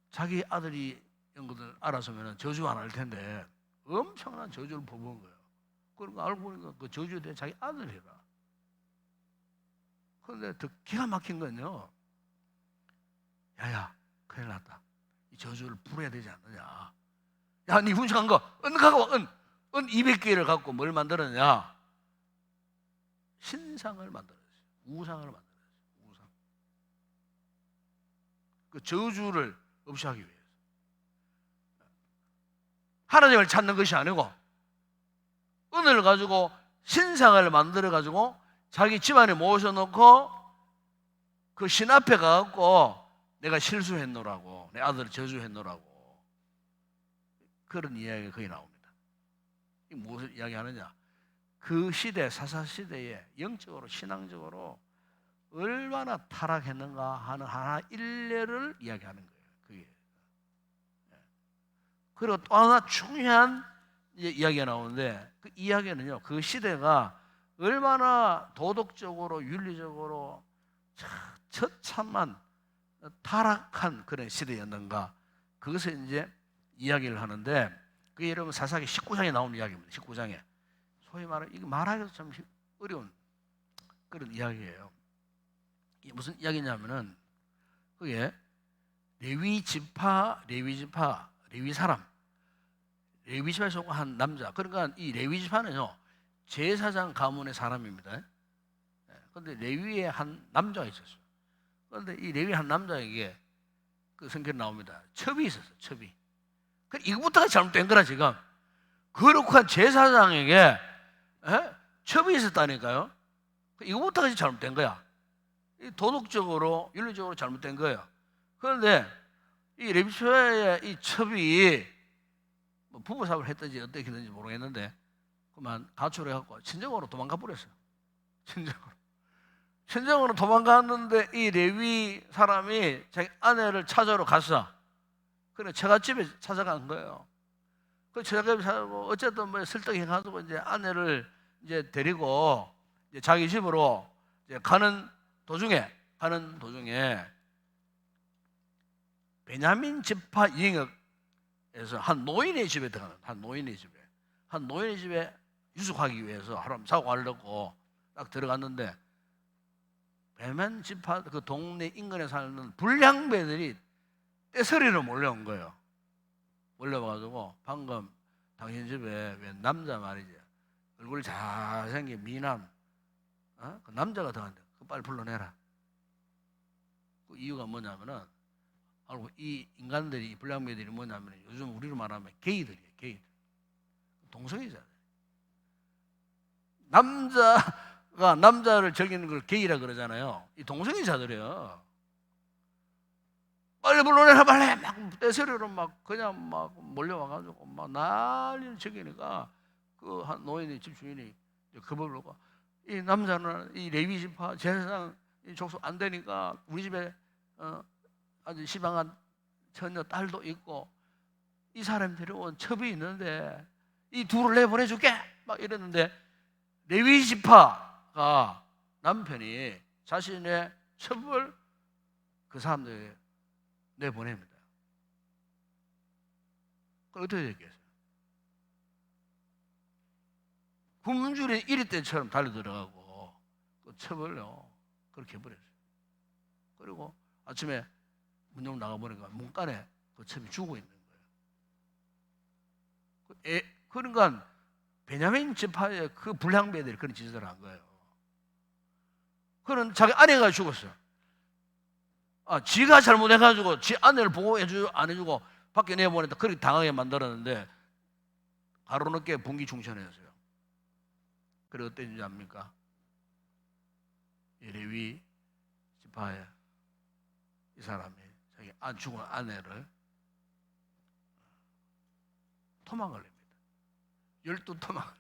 S1: 자기 아들이 이런 것들 알았으면 저주 안 할 텐데 엄청난 저주를 퍼부은 거예요. 그러니까 알고 보니까 그 저주에 대해 자기 아들이라. 그런데 더 기가 막힌 건요, 야야 큰일 났다. 이 저주를 풀어야 되지 않느냐. 야, 니 훔쳐간 거 은 갖고 와. 은 200개를 갖고 뭘 만들었냐? 신상을 만들었어요. 우상을 만들었어요. 우상. 그 저주를 없이 하기 위해서. 하나님을 찾는 것이 아니고 은을 가지고 신상을 만들어 가지고 자기 집안에 모셔놓고 그 신 앞에 가갖고 내가 실수했노라고, 내 아들을 저주했노라고, 그런 이야기가 거기 나옵니다. 이 무엇을 이야기하느냐? 그 시대, 사사시대에 영적으로 신앙적으로 얼마나 타락했는가 하는 하나 일례를 이야기하는 거예요. 그게. 그리고 또 하나 중요한 이야기가 나오는데, 그 이야기는요, 그 시대가 얼마나 도덕적으로 윤리적으로 처참한 타락한 그런 시대였는가, 그것을 이제 이야기를 하는데, 그게 여러분 사사기 19장에 나오는 이야기입니다. 19장에 소위 말하면 이거 말하기도 참 어려운 그런 이야기예요. 이게 무슨 이야기냐면은 그게 레위 지파에 속한 남자. 그러니까 이 레위 지파는요 제사장 가문의 사람입니다. 그런데 레위의 한 남자가 있었어요. 그런데 이 레위 한 남자에게 그 성경에 나옵니다. 첩이 있었어요. 첩이. 이거부터가 잘못된 거라 지금. 거룩한 제사장에게 첩이 있었다니까요. 이거부터가 잘못된 거야. 도덕적으로 윤리적으로 잘못된 거예요. 그런데 이 레위의 이 첩이 뭐 부부싸움을 했든지 어떻게 했는지 모르겠는데 그만 가출해갖고 친정으로 도망가 버렸어요. 친정으로 도망갔는데 이 레위 사람이 자기 아내를 찾아러 갔어. 그래 처갓집에 찾아간 거예요. 그 처갓집에 찾아가고 어쨌든 뭐 설득해가지고 이제 아내를 이제 데리고 이제 자기 집으로 이제 가는 도중에 베냐민 지파 영역에서 한 노인의 집에 들어가는, 한 노인의 집에 유숙하기 위해서 하루 자고 가려고 딱 들어갔는데, 베냐민 지파 그 동네 인근에 사는 불량배들이 떼서리로 몰려온 거예요. 몰려와가지고 방금 당신 집에 왜 남자 말이지, 얼굴 잘생긴 미남, 그 남자가 들어갔는데 그 빨리 불러내라. 그 이유가 뭐냐면은, 이 인간들이, 이 불량배들이 뭐냐면 요즘 우리로 말하면 게이들이에요. 게이들. 동성애자들. 남자가 남자를 즐기는 걸 게이라 그러잖아요. 이 동성애자들이에요. 빨리 불러내라 빨리. 막 떼서리로 막 그냥 막 몰려와가지고 막 난리를 즐기니까 그 한 노인의 집 주인이 그 불러가, 이 남자는 이 레위 지파 제사장 족속 안 되니까 우리 집에 아주 시방한 처녀 딸도 있고 이 사람 데려온 첩이 있는데 이 둘을 내보내줄게 막 이랬는데, 레위 지파가 남편이 자신의 첩을 그 사람들에게 내보냅니다. 그럼 어떻게 됐겠어요? 굶주린 이리떼처럼 달려들어가고 그 첩을요 그렇게 해버렸어요. 그리고 아침에 문 열고 나가보니까 문간에 그 첩이 죽어 있는 거예요. 그러니까 베냐민 지파의 그 불량배들이 그런 짓을 한 거예요. 그는 자기 아내가 죽었어요. 지가 잘못해가지고 지 아내를 보호해주고 안 해주고 밖에 내보냈다 그렇게 당하게 만들었는데 하루 늦게 분기중천했어요. 그래 어땠는지 압니까? 이 레위 지파의 이 사람이 자기 죽은 아내를 토막을 냅니다. 12토막.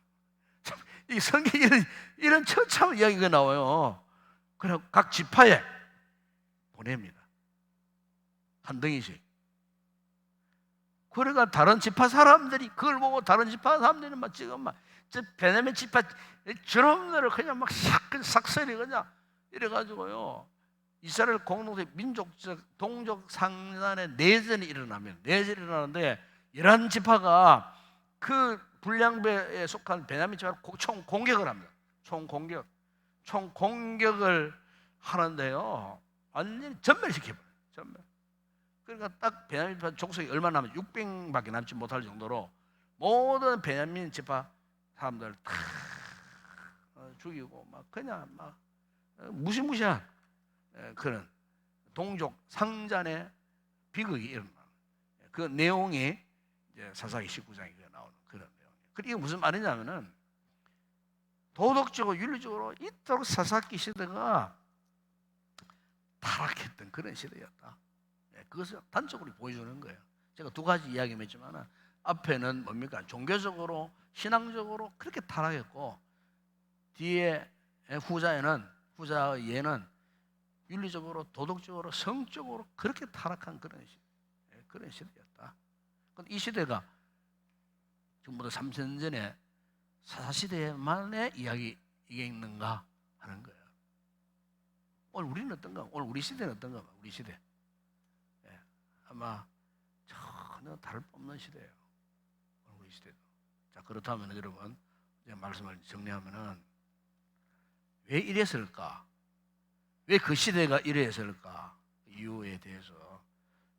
S1: 이 성경에 이런 처참한 이야기가 나와요. 그래서 각 지파에 보냅니다. 한 덩이씩. 그러니까 다른 지파 사람들이 그걸 보고 다른 지파 사람들이 막 지금 막 베냐민 지파 저놈들을 그냥 막 삭설이 그냥 이래가지고요. 이스라엘 공동체 민족적 동족 상단에 내전이 일어나는데 이란 지파가 그 불량배에 속한 베냐민 지파를 총 공격을 합니다. 총 공격을 하는데요. 완전히 전멸시켜버려요. 전멸. 그러니까 딱 베냐민 지파 족속이 얼마 남았 600밖에 남지 못할 정도로 모든 베냐민 지파 사람들 다 죽이고 막 그냥 막 무시무시한 그런 동족 상잔의 비극이 일어나는 그 내용이 이제 사사기 19장에 나오는 그런 내용이에요. 그리고 이게 무슨 말이냐면은 도덕적으로 윤리적으로 이토록 사사기 시대가 타락했던 그런 시대였다. 그것을 단적으로 보여주는 거예요. 제가 두 가지 이야기를 했지만 앞에는 뭡니까? 종교적으로 신앙적으로 그렇게 타락했고 뒤에 후자의 예는 윤리적으로 도덕적으로 성적으로 그렇게 타락한 그런 시대였다. 이 시대가 지금부터 3천 전에 사사시대만의 이야기 이게 있는가 하는 거예요. 오늘 우리는 어떤가? 오늘 우리 시대는 어떤가? 우리 시대 아마 전혀 다를 바 없는 시대예요. 우리 시대도. 자, 그렇다면 여러분 이제 말씀을 정리하면은 왜 이랬을까? 왜 그 시대가 이랬을까? 이유에 대해서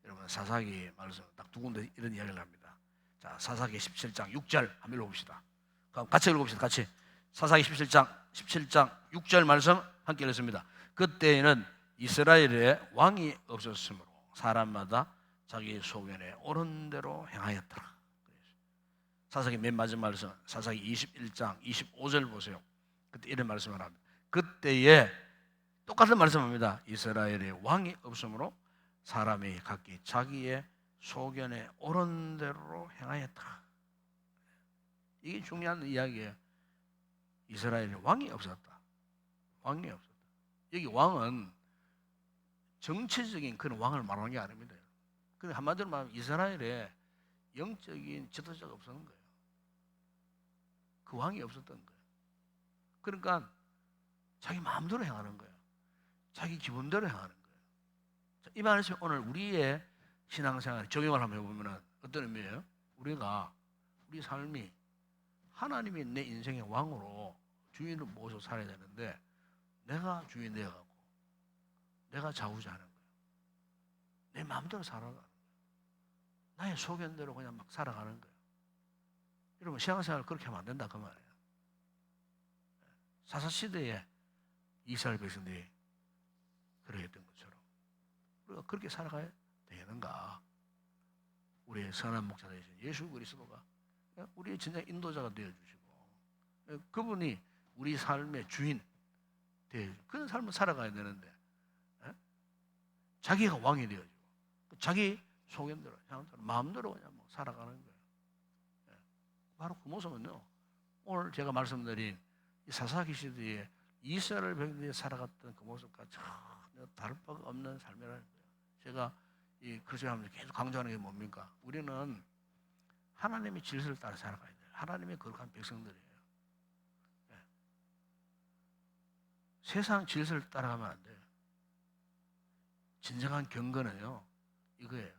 S1: 여러분 사사기 말씀 딱 두 군데 이런 이야기를 합니다. 자, 사사기 17장 6절 한번 읽어봅시다. 같이 읽어봅시다. 같이. 사사기 17장 6절 말씀 함께 읽습니다. 그때에는 이스라엘에 왕이 없었으므로 사람마다 자기 소견에 옳은 대로 행하였더라. 사사기 맨 마지막 말씀 사사기 21장 25절 보세요. 그때 이런 말씀을 합니다. 그때에 똑같은 말씀합니다. 이스라엘에 왕이 없으므로 사람이 각기 자기의 소견에 옳은 대로 행하였더라. 이게 중요한 이야기예요. 이스라엘에 왕이 없었다. 왕이 없었다. 여기 왕은 정치적인 그런 왕을 말하는 게 아닙니다. 근데 한마디로 말하면 이스라엘에 영적인 지도자가 없었던 거예요. 그 왕이 없었던 거예요. 그러니까 자기 마음대로 행하는 거예요. 자기 기분대로 행하는 거예요. 자, 이 말씀 오늘 우리의 신앙생활 적용을 한번 해보면 어떤 의미예요? 우리 삶이 하나님이 내 인생의 왕으로 주인을 모셔 살아야 되는데 내가 주인 되어가고 내가 자우자하는 거예요. 내 마음대로 살아가는 거예요. 나의 소견대로 그냥 막 살아가는 거예요. 여러분 신앙생활 그렇게 하면 안 된다 그 말이에요. 사사시대에 이스라엘 백성들이 그러했던 것처럼 우리가 그렇게 살아가야 되는가? 우리의 선한 목자 되신 예수 그리스도가 우리의 진짜 인도자가 되어주시고 그분이 우리 삶의 주인 되어주시고 그런 삶을 살아가야 되는데 자기가 왕이 되어주고 자기 소견대로 마음대로 그냥 뭐 살아가는 거예요. 바로 그 모습은요 오늘 제가 말씀드린 이 사사기 시대에 이스라엘 백성들이 살아갔던 그 모습과 전혀 다를 바가 없는 삶이라는 거예요. 제가 이 그리스도하면서 계속 강조하는 게 뭡니까? 우리는 하나님의 질서를 따라 살아가야 돼요. 하나님의 거룩한 백성들이에요. 네. 세상 질서를 따라가면 안 돼요. 진정한 경건은요 이거예요.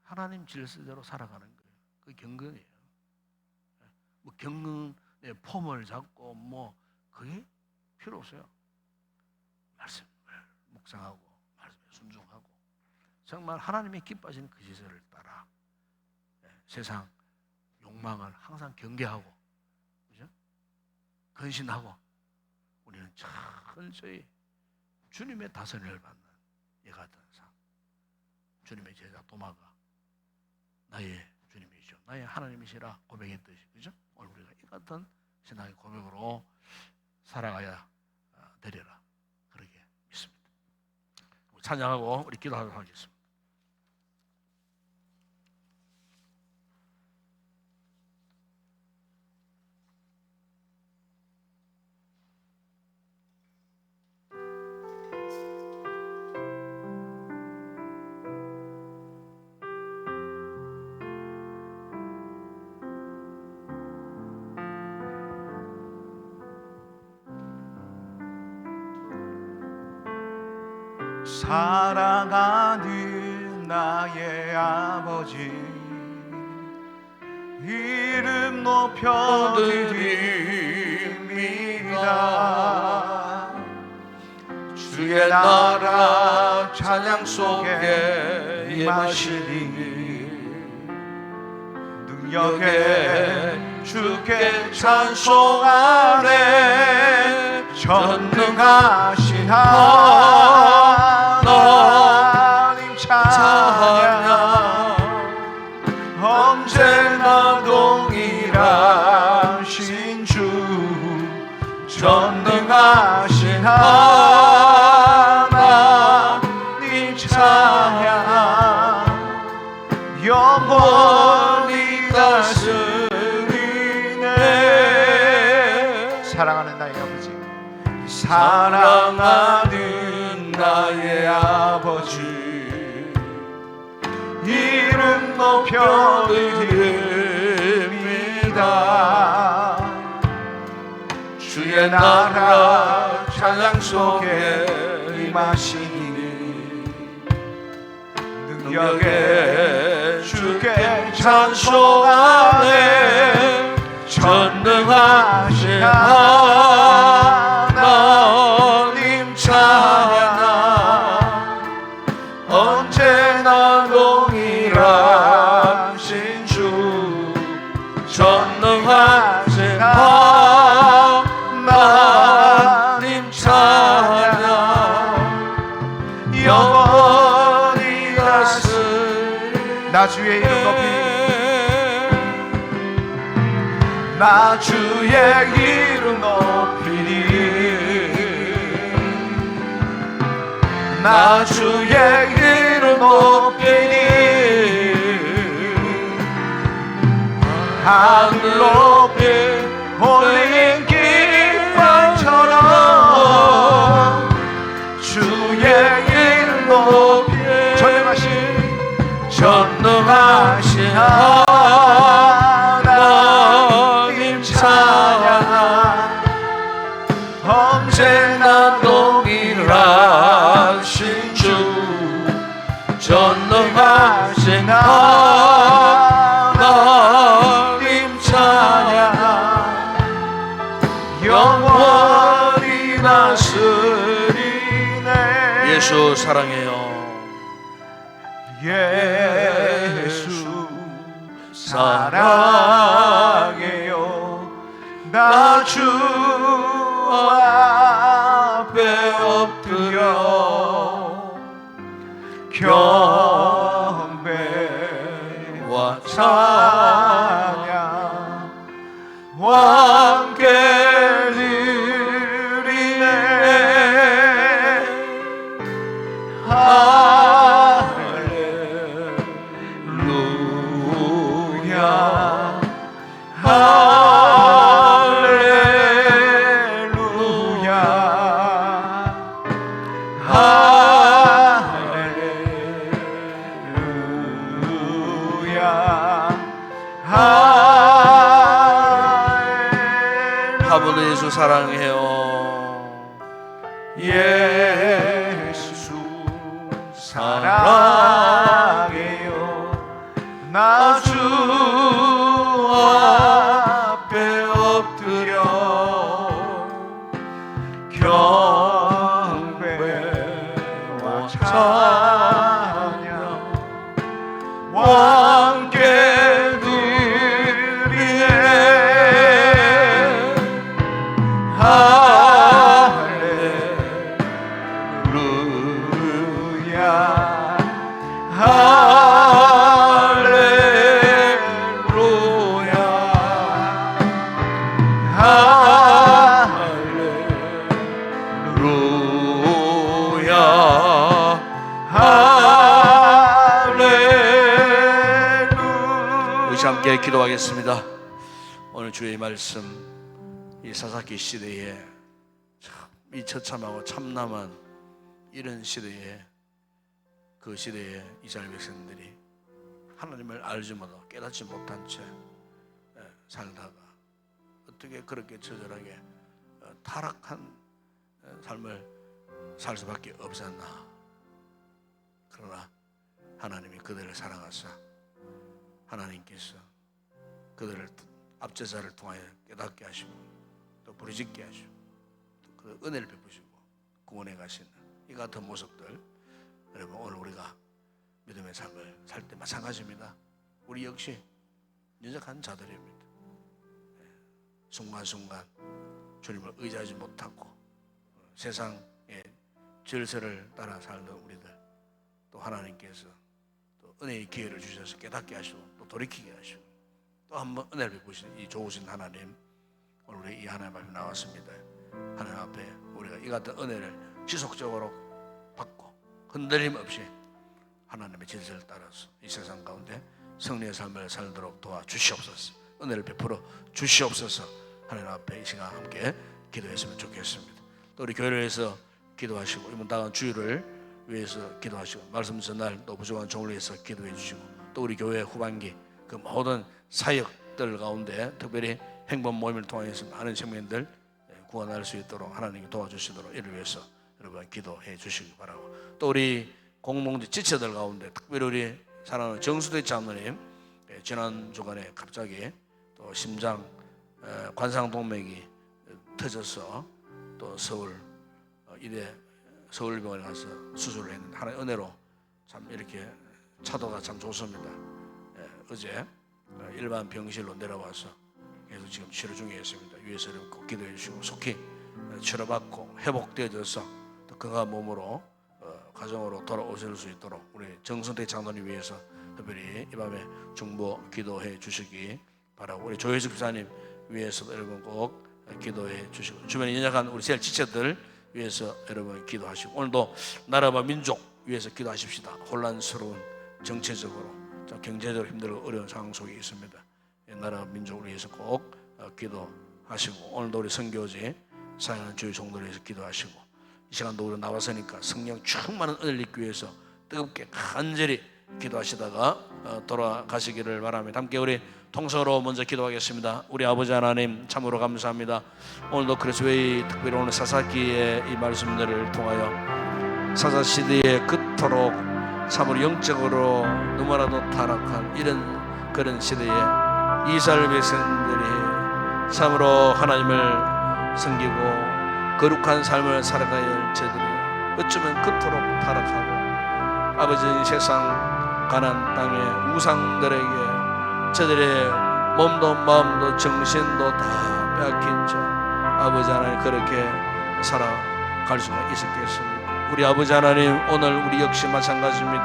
S1: 하나님 질서대로 살아가는 거예요. 그게 경건이에요. 네. 뭐 경건의 폼을 잡고 뭐 그게 필요 없어요. 말씀을 묵상하고 말씀에 순종하고 정말 하나님이 기뻐하시는 그 질서를 따라 세상 욕망을 항상 경계하고 그죠? 근신하고 우리는 철저히 주님의 다스림을 받는 예 같은 삶. 주님의 제자 도마가 나의 주님이시오 나의 하나님이시라 고백했듯이 그죠? 오늘 우리가 이 같은 신앙의 고백으로 살아가야 되리라 그렇게 믿습니다. 찬양하고 우리 기도하도록 하겠습니다.
S2: 사랑하는 나의 아버지 이름 높여드립니다. 주의 나라 찬양 속에 임하시니 능력에 주께 찬송하네. 전능하신 하나님 찬양 언제나 동일하신 주 전능하신 하나님 찬양 영원히 다스리네. 사랑하는 나의 아버지 사랑하는 나의 아버지 이름 높여드립니다. 주의 나라 찬양 속에 임하시니 능력에 주께 찬송하네. 전능하신 하나님 찬양 언제나 동일하신 주 전능하신 하나님 찬양 영원히 다스리 나 주의 이름 높이 나 주의 이름 높이니 나 주의 이름 높이니 하늘 높이 올린 길
S1: 전능하신 하나님 찬양 언제나 동일하신 주 전능하신 하나님 찬양 영원히 다스리네. 예수 사랑해요.
S2: 예수 사랑해요. 나 주 앞에 엎드려 경배와 찬양 함께 드리네. 할렐루야
S1: 아버지 예수 사랑해요.
S2: 예수 사랑해요. 나 주 앞에 엎드려 경배와 찬양 함께 드리네.
S1: 함께 기도하겠습니다. 오늘 주의 말씀, 이 사사기 시대에 이 처참하고 참남한 이런 시대에, 그 시대에 이스라엘 백성들이 하나님을 알지 못하고 깨닫지 못한 채 살다가 어떻게 그렇게 처절하게 타락한 삶을 살 수밖에 없었나. 그러나 하나님이 그들을 사랑하사 하나님께서 그들을 앞제사를 통하여 깨닫게 하시고 또 부르짖게 하시고 또 그 은혜를 베푸시고 구원해 가시는 이 같은 모습들, 여러분 오늘 우리가 믿음의 삶을 살 때 마찬가지입니다. 우리 역시 연약한 자들입니다. 순간순간 주님을 의지하지 못하고 세상의 질서를 따라 살던 우리들, 또 하나님께서 또 은혜의 기회를 주셔서 깨닫게 하시고 또 돌이키게 하시고 또 한번 은혜를 베푸시는 이 좋으신 하나님, 오늘 우리 이 하나님 앞에 나왔습니다. 하나님 앞에 우리가 이 같은 은혜를 지속적으로 받고 흔들림 없이 하나님의 질서를 따라서 이 세상 가운데 승리의 삶을 살도록 도와주시옵소서. 은혜를 베풀어 주시옵소서. 하나님 앞에 이 시간 함께 기도했으면 좋겠습니다. 또 우리 교회를 위해서 기도하시고 이번 다가온 주일을 위해서 기도하시고 말씀 전날 또 부족한 종을 위해서 기도해 주시고 또 우리 교회 후반기 그 모든 사역들 가운데 특별히 행본 모임을 통해서 많은 청년들 구원할 수 있도록 하나님이 도와주시도록 이를 위해서 여러분 기도해 주시기 바라고, 또 우리 공동체 지체들 가운데 특별히 우리 사랑하는 정수대 장로님 지난 주간에 갑자기 또 심장 관상동맥이 터져서 또 서울 이대 서울병원에 가서 수술을 했는데 하나의 은혜로 참 이렇게 차도가 참 좋습니다. 어제 일반 병실로 내려와서 계속 지금 치료 중에 있습니다. 위에서 꼭 기도해 주시고 속히 치료받고 회복되어져서 또 건강한 몸으로 가정으로 돌아오실 수 있도록 우리 정선태 장로님 위해서 특별히 이 밤에 중보 기도해 주시기 바라고, 우리 조혜숙 집사님 위해서 여러분 꼭 기도해 주시고 주변에 연약한 우리 세일 지체들 위해서 여러분 기도하시고 오늘도 나라와 민족 위해서 기도하십시다. 혼란스러운 정체적으로 경제적으로 힘들고 어려운 상황 속에 있습니다. 나라와 민족을 위해서 꼭 기도하시고 오늘도 우리 선교지 사랑하는 주의 종들을 위해서 기도하시고 이 시간도 우리 나와서니까 성령 충만한 은혜를 입기 위해서 뜨겁게 간절히 기도하시다가 돌아가시기를 바랍니다. 함께 우리 통성으로 먼저 기도하겠습니다. 우리 아버지 하나님 참으로 감사합니다. 오늘도 그리스도의 특별히 오늘 사사기의 이 말씀들을 통하여 사사시대의 그토록 참으로 영적으로 너무나도 타락한 이런 그런 시대에 이스라엘 백성들이 참으로 하나님을 섬기고 거룩한 삶을 살아가야 할 저들이 어쩌면 그토록 타락하고 아버지 세상 가난 땅의 우상들에게 저들의 몸도 마음도 정신도 다 빼앗긴 저 아버지 하나님 그렇게 살아갈 수가 있었겠습니까? 우리 아버지 하나님 오늘 우리 역시 마찬가지입니다.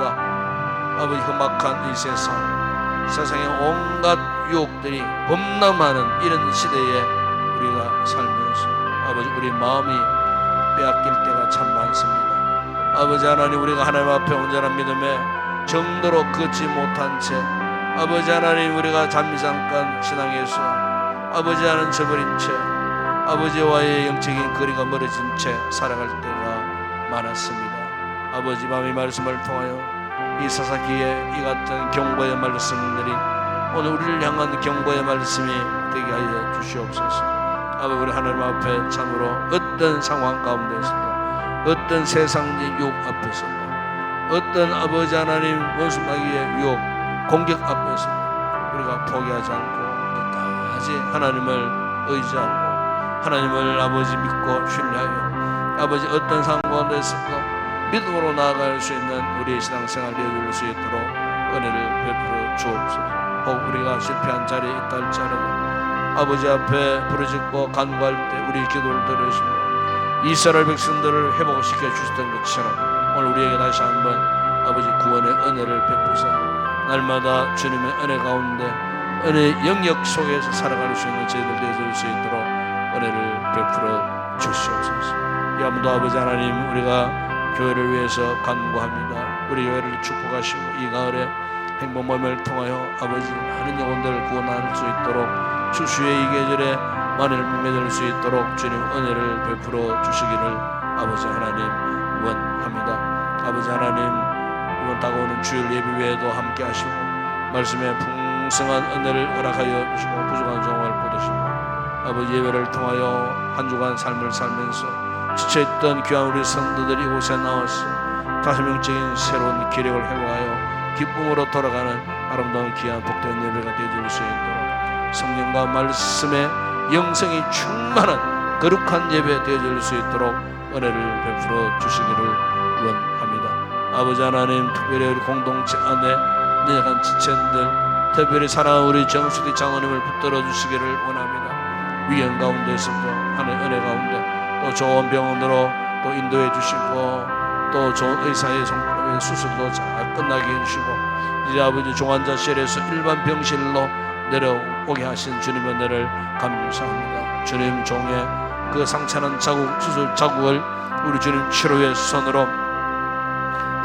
S1: 아버지 험악한 이 세상의 온갖 유혹들이 범람하는 이런 시대에 우리가 살면서 아버지 우리 마음이 빼앗길 때가 참 많습니다. 아버지 하나님 우리가 하나님 앞에 온전한 믿음에 정도로 걷지 못한 채 아버지 하나님 우리가 잠잠깐 신앙에서 아버지 하나님 저버린 채 아버지와의 영적인 거리가 멀어진 채 살아갈 때가 많았습니다. 아버지 밤의 말씀을 통하여 이 사사기에 이 같은 경고의 말씀들이 오늘 우리를 향한 경고의 말씀이 되게 하여 주시옵소서. 아버지 우리 하나님 앞에 참으로 어떤 상황 가운데서도 어떤 세상의 유혹 앞에서도 어떤 아버지 하나님 원수마귀의 유혹 공격 앞에서 우리가 포기하지 않고 끝까지 하나님을 의지하고 하나님을 아버지 믿고 신뢰하여 아버지 어떤 상황 가운데서도 믿음으로 나아갈 수 있는 우리의 신앙생활 되어줄 수 있도록 은혜를 베풀어 주옵소서. 혹 우리가 실패한 자리에 있다 할지라도 아버지 앞에 부르짖고 간구할 때 우리 기도를 들으시고 이스라엘 백성들을 회복시켜 주셨던 것처럼 오늘 우리에게 다시 한번 아버지 구원의 은혜를 베푸사 날마다 주님의 은혜 가운데 은혜 영역 속에서 살아갈 수 있는 저희들 되어줄 수 있도록 은혜를 베풀어 주시옵소서. 야무도 아버지 하나님 우리가 교회를 위해서 간구합니다. 우리 교회를 축복하시고 이 가을에 행복 모임을 통하여 아버지 많은 영혼들을 구원할 수 있도록 추수의 이 계절에 만회를 맺을 수 있도록 주님 은혜를 베풀어 주시기를 아버지 하나님 원합니다. 아버지 하나님 이번 다가오는 주일 예배 외에도 함께 하시고 말씀에 풍성한 은혜를 허락하여 주시고 부족한 종을 보듯이고 아버지 예배를 통하여 한 주간 삶을 살면서 지쳐있던 귀한 우리 성도들이 이곳에 나와서 다시 명적인 새로운 기력을 회복하여 기쁨으로 돌아가는 아름다운 귀한 복된 예배가 되어줄 수 있도록 성령과 말씀에 영성이 충만한 거룩한 예배 되어줄 수 있도록 은혜를 베풀어 주시기를 원합니다. 아버지 하나님 특별히 우리 공동체 안에 내역한 지체들 특별히 사랑하는 우리 정수리 장로님을 붙들어 주시기를 원합니다. 위험 가운데서도 하나님 은혜 가운데 또 좋은 병원으로 또 인도해 주시고 또 좋은 의사의 수술도 잘 끝나게 해주시고 이제 아버지 중환자실에서 일반 병실로 내려오게 하신 주님의 은혜를 감사합니다. 주님 종의 그 상처난 자국 수술 자국을 우리 주님 치료의 손으로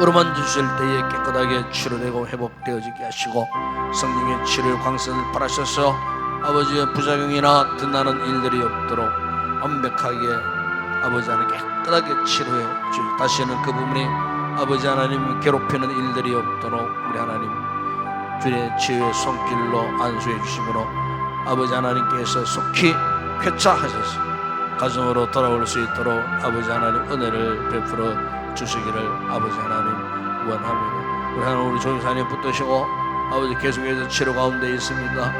S1: 으로만 주실 때에 깨끗하게 치료되고 회복되어지게 하시고 성령의 치료의 광선을 바라셔서 아버지의 부작용이나 드나는 일들이 없도록 완벽하게 아버지 하나님 깨끗하게 치료해 주시고 다시는 그 부분이 아버지 하나님 괴롭히는 일들이 없도록 우리 하나님 주의 치유의 손길로 안수해 주심으로 아버지 하나님께서 속히 쾌차하셔서 가정으로 돌아올 수 있도록 아버지 하나님 은혜를 베풀어 주시기를 아버지 하나님 원합니다. 우리 하나님 우리 조임사님 붙드시고 아버지 계속해서 치료 가운데 있습니다.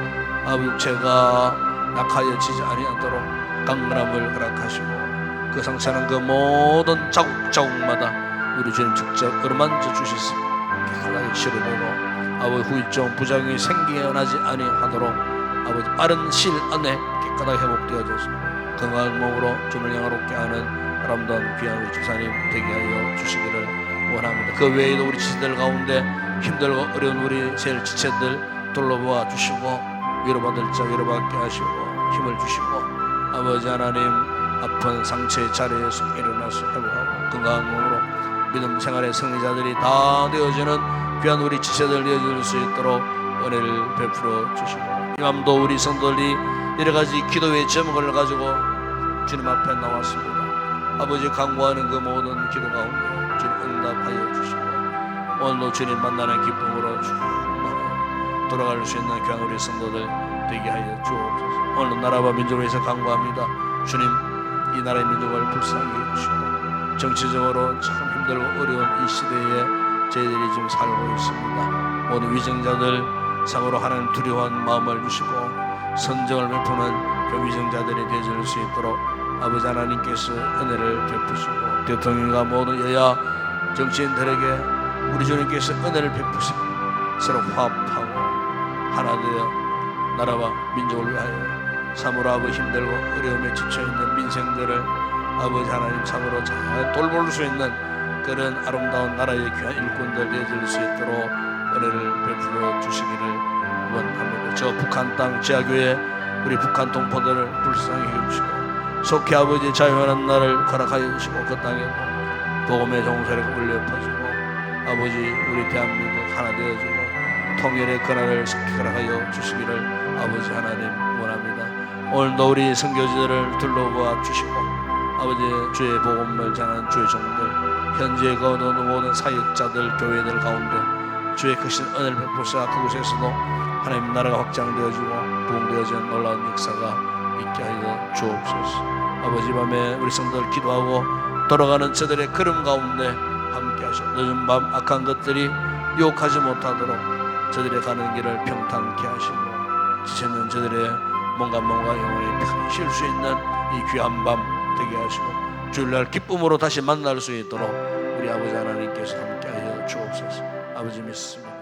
S1: 아버지 제가 낙하여지지 아니하도록 강건함을 허락하시고 그 상처는 그 모든 자국자국마다 우리 주님 직접 어루만져 주셔서 깨끗하게 치료되고 아버지 후유증 부작용이 생겨나지 아니하도록 아버지 빠른 시일 안에 깨끗하게 회복되어져서 건강한 몸으로 주님을 영화롭게 하는 아름다운 귀한 우리 집사님 되게 하여 주시기를 원합니다. 그 외에도 우리 지체들 가운데 힘들고 어려운 우리 제일 지체들 돌려보아 주시고 위로받을 자 위로받게 하시고 힘을 주시고 아버지 하나님 아픈 상처의 자리에서 일어나서 회복하고 건강한 몸으로 믿음 생활의 승리자들이 다 되어지는 귀한 우리 지체들 되어줄 수 있도록 은혜를 베풀어 주시고 이 밤도 우리 성도들이 여러가지 기도의 제목을 가지고 주님 앞에 나왔습니다. 아버지 간구하는 그 모든 기도 가운데 주님 응답하여 주시고 오늘도 주님 만나는 기쁨으로 충만하여 돌아갈 수 있는 귀한 우리 성도들 되게 하여 주옵소서. 오늘 나라와 민족을 위해서 간구합니다. 주님, 이 나라의 민족을 불쌍히 해주시고 정치적으로 참 힘들고 어려운 이 시대에 저희들이 지금 살고 있습니다. 모든 위정자들 상으로 하나님 두려워한 마음을 주시고 선정을 베푸는 그 위정자들이 되어질 수 있도록 아버지 하나님께서 은혜를 베푸시고 대통령과 모든 여야 정치인들에게 우리 주님께서 은혜를 베푸시고 서로 화합하고 하나 되어 나라와 민족을 위하여 참으로 아버지 힘들고 어려움에 지쳐있는 민생들을 아버지 하나님 참으로 잘 돌볼 수 있는 그런 아름다운 나라의 귀한 일꾼들 되어질 수 있도록 은혜를 베풀어 주시기를 원합니다. 저 북한 땅 지하교회 우리 북한 동포들을 불쌍히 해주시고 속히 아버지 자유한 날을 허락하여 주시고 그 땅에도 복음의 종소리가 울려 퍼지고 아버지 우리 대한민국 하나 되어지고 통일의 그날을 속히 허락하여 주시기를 아버지 하나님 원합니다. 오늘도 우리 선교지들을 둘러보아 주시고 아버지 주의 복음을 전하는 주의 종들 현재 거하는 모든 사역자들 교회들 가운데 주의 크신 은혜를 베푸사 그곳에서도 하나님 나라가 확장되어지고 부흥되어지는 놀라운 역사가 있게 하여 주옵소서. 아버지 밤에 우리 성도들 기도하고 돌아가는 저들의 걸음 가운데 함께 하시고 늦은 밤 악한 것들이 유혹하지 못하도록 저들의 가는 길을 평탄케 하시고 지쳤는 저들의 몸과 영혼이 편히 쉴 수 있는 이 귀한 밤 되게 하시고 주일날 기쁨으로 다시 만날 수 있도록 우리 아버지 하나님께서 함께하여 주옵소서. 아버지 믿습니다.